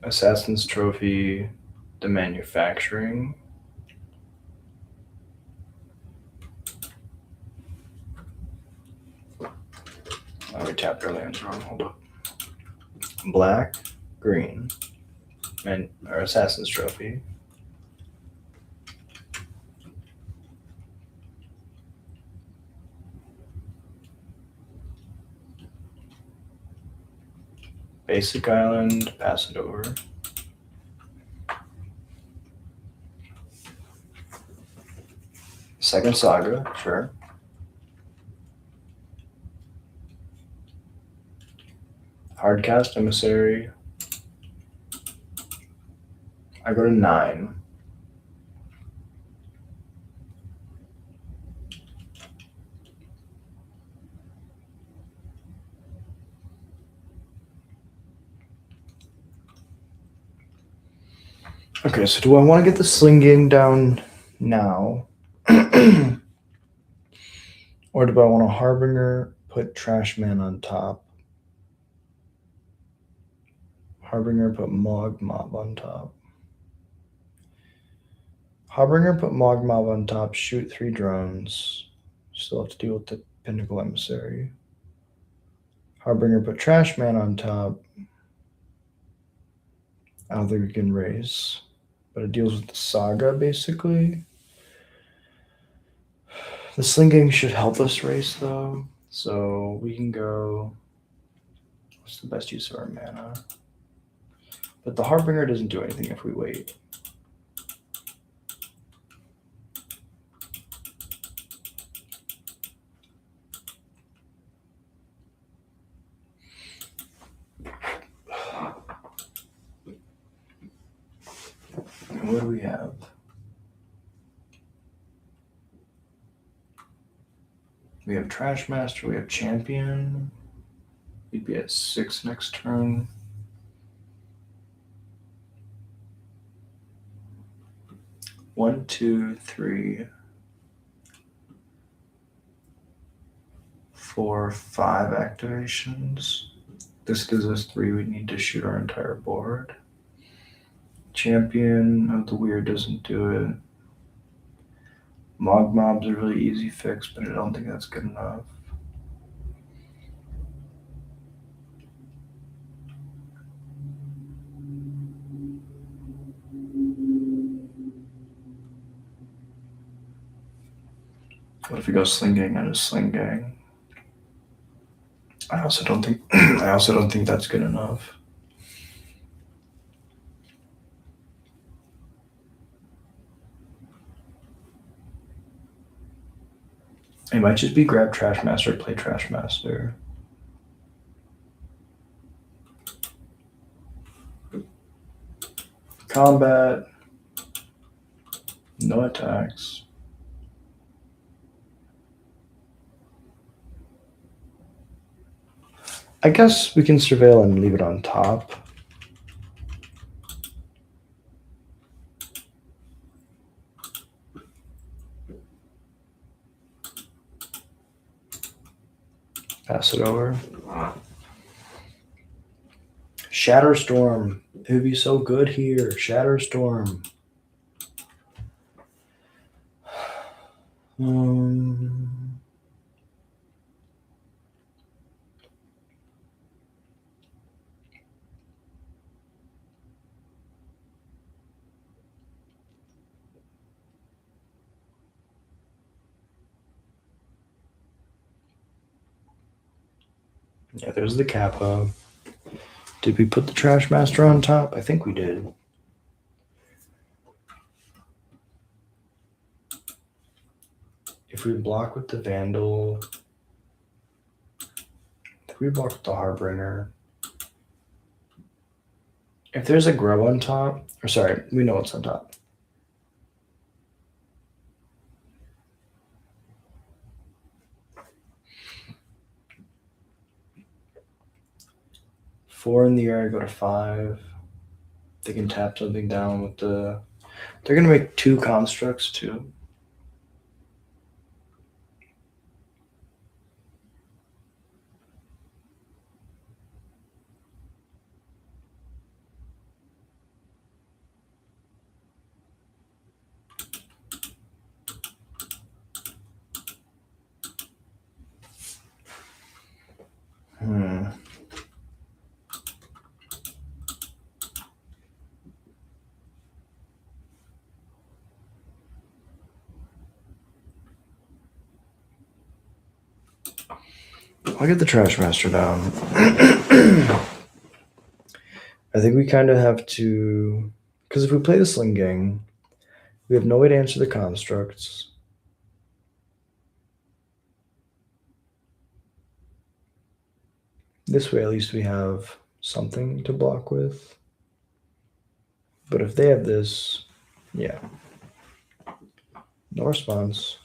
Assassin's Trophy, the manufacturing. Oh, we tapped our lands wrong. Hold up. Black, green, or Assassin's Trophy. Basic Island, pass it over. Second Saga, sure. Hardcast Emissary. I go to 9. Okay, so do I want to get the Sling game down now? Or do I want to Harbinger, put Trash Man on top? Harbinger, put Mog Mob on top. Harbinger, put Mog Mob on top, shoot 3 drones. Still have to deal with the Pinnacle Emissary. Harbinger, put Trash Man on top. I don't think we can raise, but it deals with the Saga, basically. The Slinging should help us race, though. So we can go... What's the best use of our mana? But the Harbinger doesn't do anything if we wait. What do we have? We have Trash Master, we have Champion. We'd be at 6 next turn. One, two, three, 4, 5 activations. This gives us 3. We need to shoot our entire board. Champion of the Weird doesn't do it. Mob's a really easy fix, but I don't think that's good enough. What if we go Sling Gang out of Sling Gang? I also don't think that's good enough. It might just be grab Trash Master, play Trash Master. Combat. No attacks. I guess we can surveil and leave it on top. Pass it over. Shatterstorm. It would be so good here. Shatterstorm. Yeah, there's the Kappa. Did we put the Trash Master on top? I think we did. If we block with the Vandal, if we block with the Harbinger, if there's a Grub on top, or sorry, we know what's on top. Four in the air, I go to 5. They can tap something down with the... They're going to make 2 constructs, too. I'll get the Trash Master down. I think we kind of have to... Because if we play the Sling Gang, we have no way to answer the constructs. This way, at least we have something to block with. But if they have this, yeah. No response.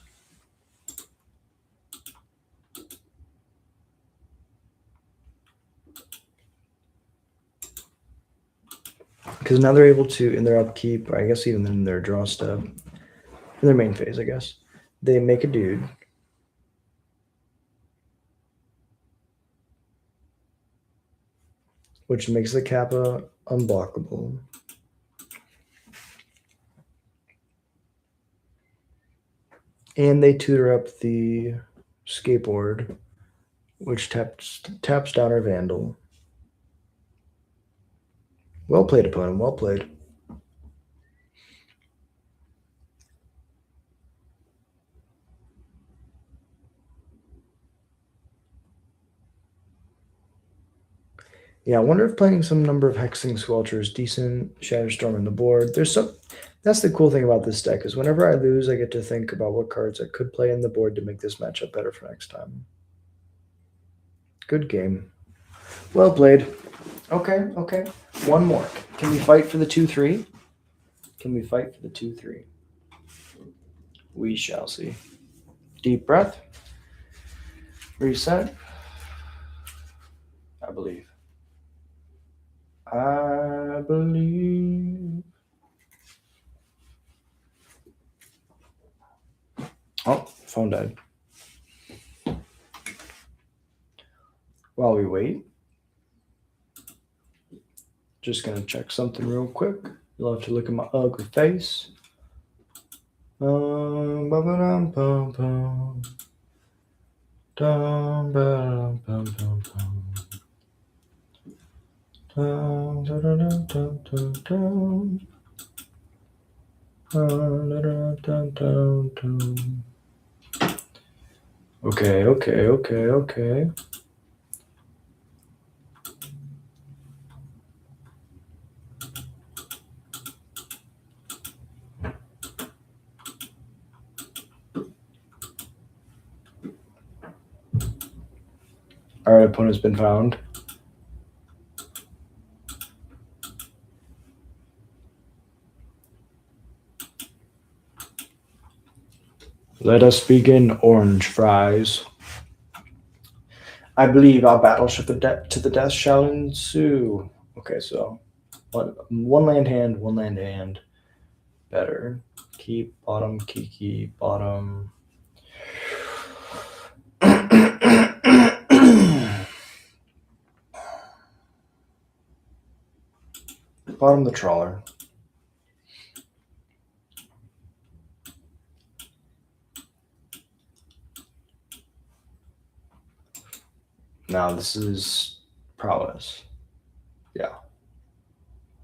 Because now they're able to, in their upkeep, I guess even in their draw step, in their main phase, I guess, they make a dude. Which makes the Kappa unblockable. And they tutor up the Skateboard, which taps down our Vandal. Well played, opponent. Well played. Yeah, I wonder if playing some number of Hexing Squelcher is decent. Shatterstorm on the board. There's some. That's the cool thing about this deck is whenever I lose, I get to think about what cards I could play in the board to make this matchup better for next time. Good game. Well played. Okay. One more. Can we fight for the 2-3? Can we fight for the 2-3? We shall see. Deep breath. Reset. I believe. I believe. Oh, phone died. While we wait, just gonna check something real quick. You'll have to look at my ugly face. Ba-ba-dum-bum-bum. Dum-ba-dum-bum-bum-bum. Dum-da-da-dum-dum-dum-dum. Dum-da-da-dum-dum-dum. Okay. Alright, opponent's been found. Let us begin, orange fries. I believe our battleship to the death shall ensue. Okay, so one land hand. Better. Keep, bottom, kiki, bottom. Bottom the trawler. Now this is prowess. Yeah.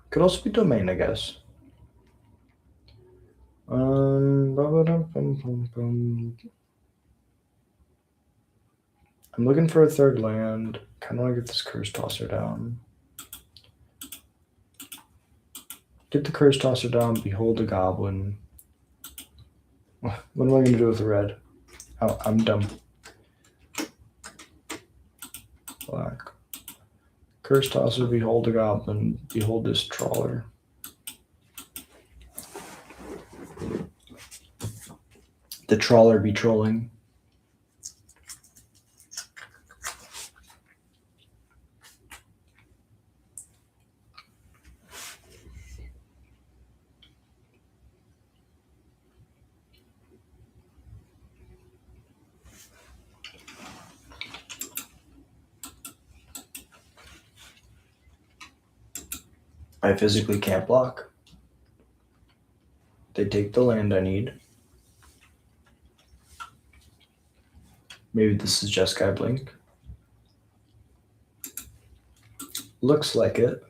Could also be domain, I guess. I'm looking for a third land. Kind of want to get this curse tosser down. Get the curse tosser down. Behold a goblin. What am I going to do with the red? Oh, I'm dumb. Black. Curse tosser. Behold a goblin. Behold this trawler. The trawler be trolling. I physically can't block. They take the land I need. Maybe this is Jeskai Blink. Looks like it.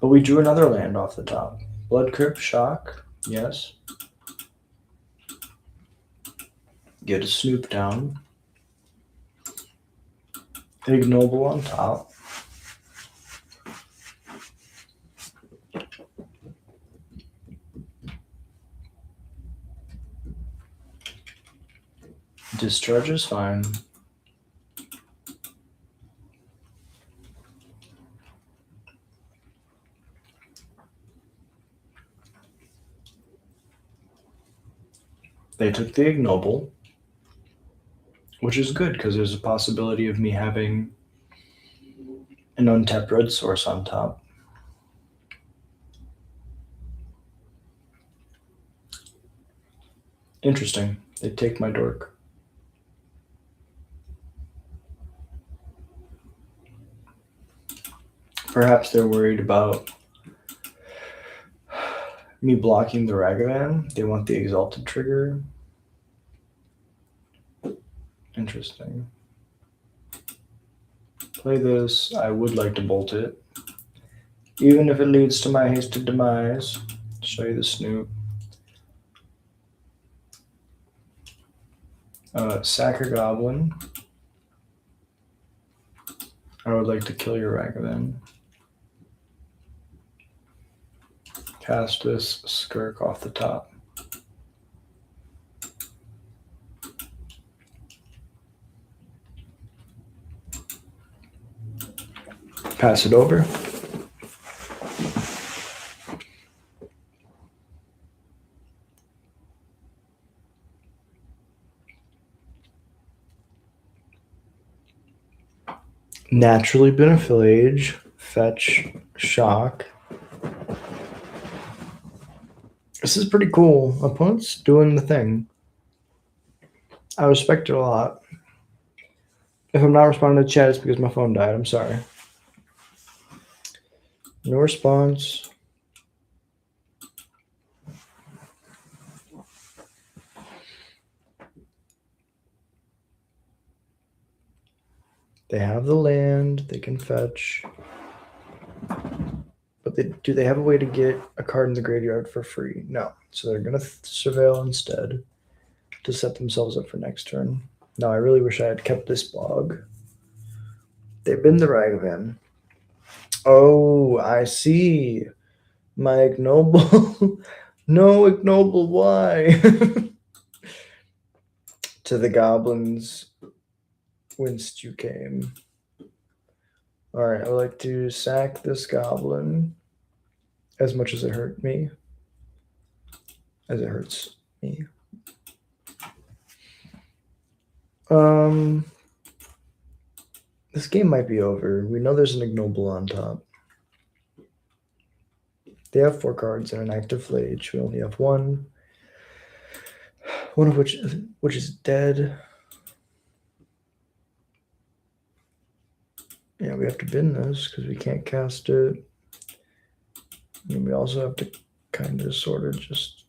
But we drew another land off the top. Blood Crypt Shock, yes. Get a Snoop down. Ignoble on top. Discharge is fine. They took the ignoble, which is good because there's a possibility of me having an untapped red source on top. Interesting. They take my dork. Perhaps they're worried about me blocking the Ragavan. They want the Exalted trigger. Interesting. Play this. I would like to bolt it. Even if it leads to my hasted demise. Show you the Snoop. Sack a Goblin. I would like to kill your Ragavan. Cast this Skirk off the top. Pass it over. Naturally Beneficial, fetch, shock. This is pretty cool. Opponent's doing the thing. I respect it a lot. If I'm not responding to chat, it's because my phone died. I'm sorry. No response. They have the land. They can fetch. But do they have a way to get a card in the graveyard for free? No. So they're going to surveil instead to set themselves up for next turn. Now, I really wish I had kept this blog. They've been the Ragavan. Oh, I see. My ignoble. No, ignoble, why? To the goblins whence you came. All right, I would like to sack this goblin as much as it hurt me. As it hurts me. This game might be over. We know there's an ignoble on top. They have 4 cards and an active Flage. We only have 1. One of which is dead. Yeah, we have to bin this because we can't cast it. And we also have to kind of sort of just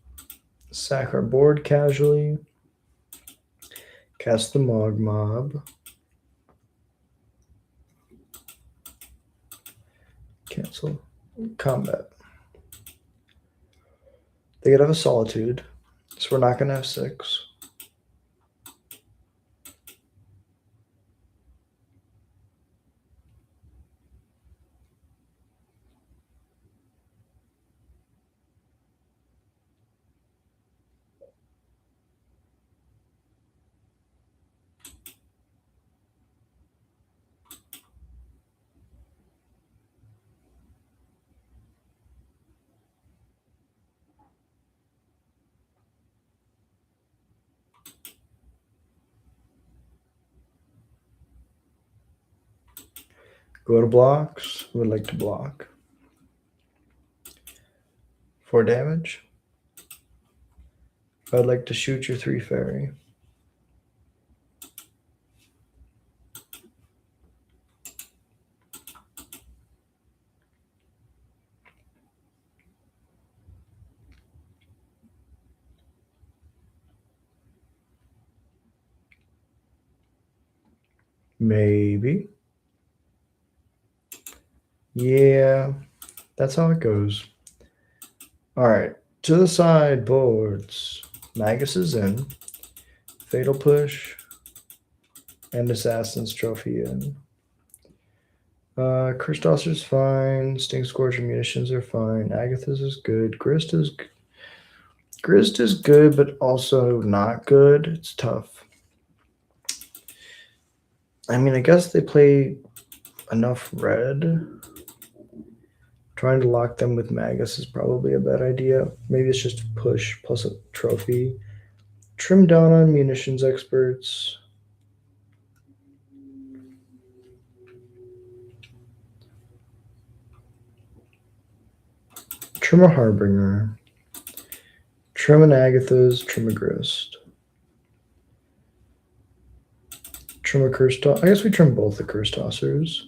sack our board casually. Cast the Mog Mob. Cancel. Combat. They could have a Solitude, so we're not going to have 6. Go to blocks. Would like to block. 4 damage. I'd like to shoot your 3 fairy. Maybe. Yeah, that's how it goes. All right, to the sideboards. Magus is in. Fatal Push and Assassin's Trophy in. Curse Tosser's fine. Stink Scorcher Munitions are fine. Agatha's is good. Grist is good, but also not good. It's tough. I mean, I guess they play enough red. Trying to lock them with Magus is probably a bad idea. Maybe it's just a push plus a trophy. Trim down on munitions experts. Trim a Harbinger. Trim an Agatha's. Trim a Grist. Trim a Curse Tosser. I guess we trim both the Curse Tossers.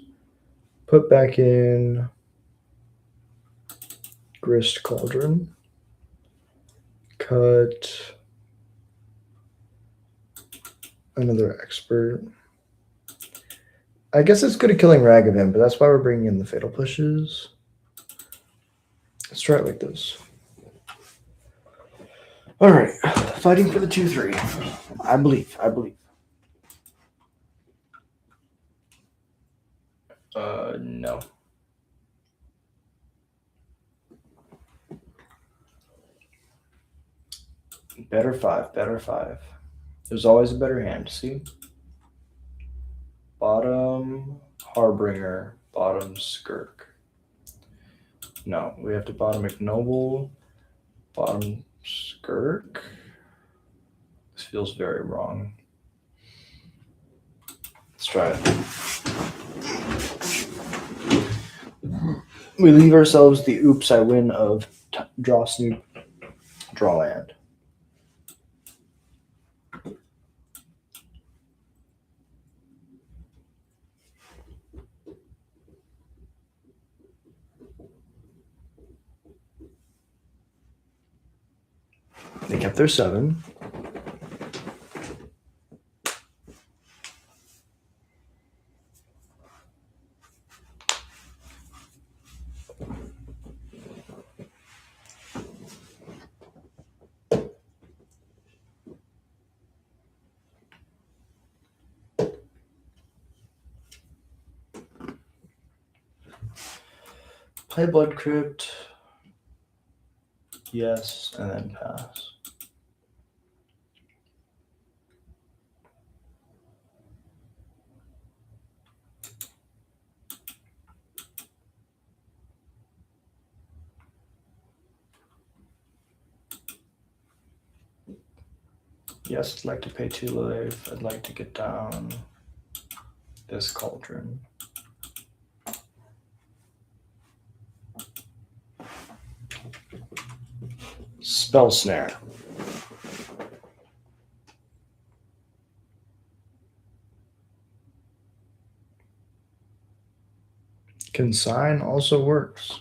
Put back in Grist Cauldron. Cut another expert. I guess it's good at killing Ragavan, but that's why we're bringing in the Fatal Pushes. Let's try it like this. All right, fighting for the 2-3. I believe. No. Better 5. There's always a better hand, see? Bottom Harbinger, bottom Skirk. No, we have to bottom Ignoble, bottom Skirk. This feels very wrong. Let's try it. We leave ourselves the oops I win of draw snoop, draw land. They kept their 7. Play Blood Crypt. Yes, and then pass. Yes, I'd like to pay 2 life. I'd like to get down this cauldron. Spell Snare. Consign also works.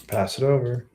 Pass it over.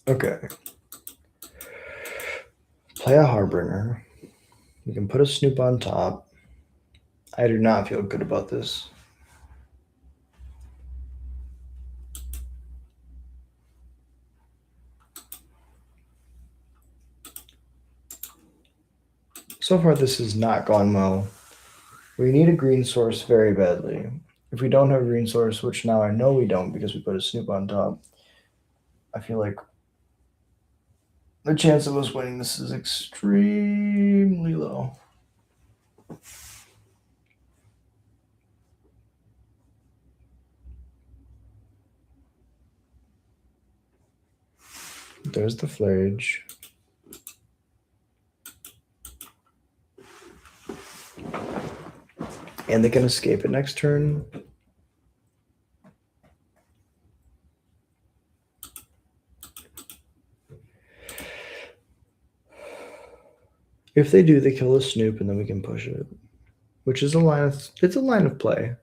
Okay. Play a Harbinger. We can put a Snoop on top. I do not feel good about this. So far, this has not gone well. We need a green source very badly. If we don't have a green source, which now I know we don't because we put a Snoop on top, I feel like the chance of us winning this is extremely low. There's the Flage. And they can escape it next turn. If they do, they kill the Snoop and then we can push it, which is a line of play.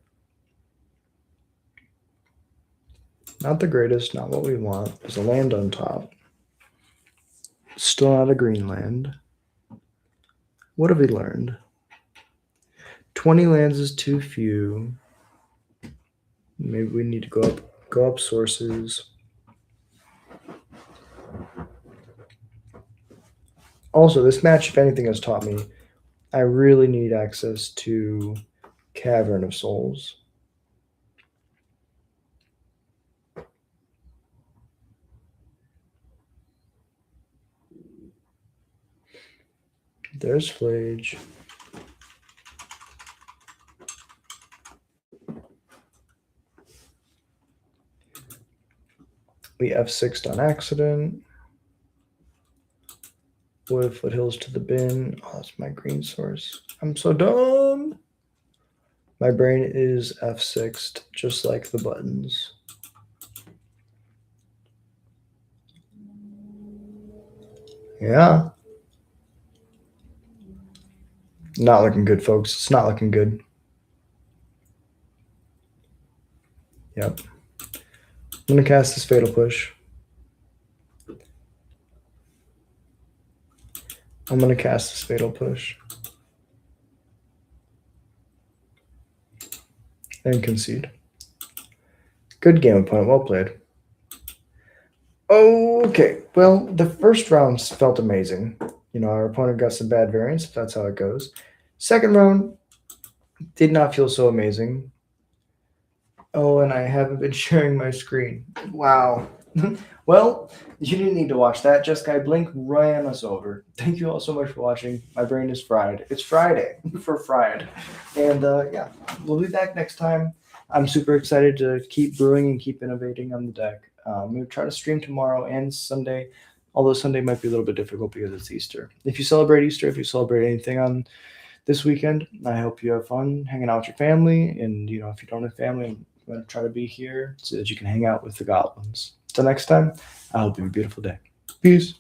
Not the greatest, not what we want. There's a land on top. Still not a green land. What have we learned? 20 lands is too few. Maybe we need to go up sources. Also, this match, if anything, has taught me I really need access to Cavern of Souls. There's Flage. We F6'd on accident. Wood foothills to the bin. Oh, that's my green source. I'm so dumb. My brain is F6'd, just like the buttons. Yeah. Not looking good, folks. It's not looking good. Yep. I'm going to cast this Fatal Push. I'm going to cast this Fatal Push. And concede. Good game, opponent. Well played. Okay. Well, the first round felt amazing. You know, our opponent got some bad variance. That's how it goes. Second round did not feel so amazing. Oh, and I haven't been sharing my screen. Wow. Well, you didn't need to watch that. Just Guy Blink ran us over. Thank you all so much for watching. My brain is fried. It's Friday for fried. And yeah, we'll be back next time. I'm super excited to keep brewing and keep innovating on the deck. We'll try to stream tomorrow and Sunday, although Sunday might be a little bit difficult because it's Easter. If you celebrate Easter, if you celebrate anything on this weekend, I hope you have fun hanging out with your family. And, you know, if you don't have family, I'm going to try to be here so that you can hang out with the goblins. Till next time, I hope you have a beautiful day. Peace.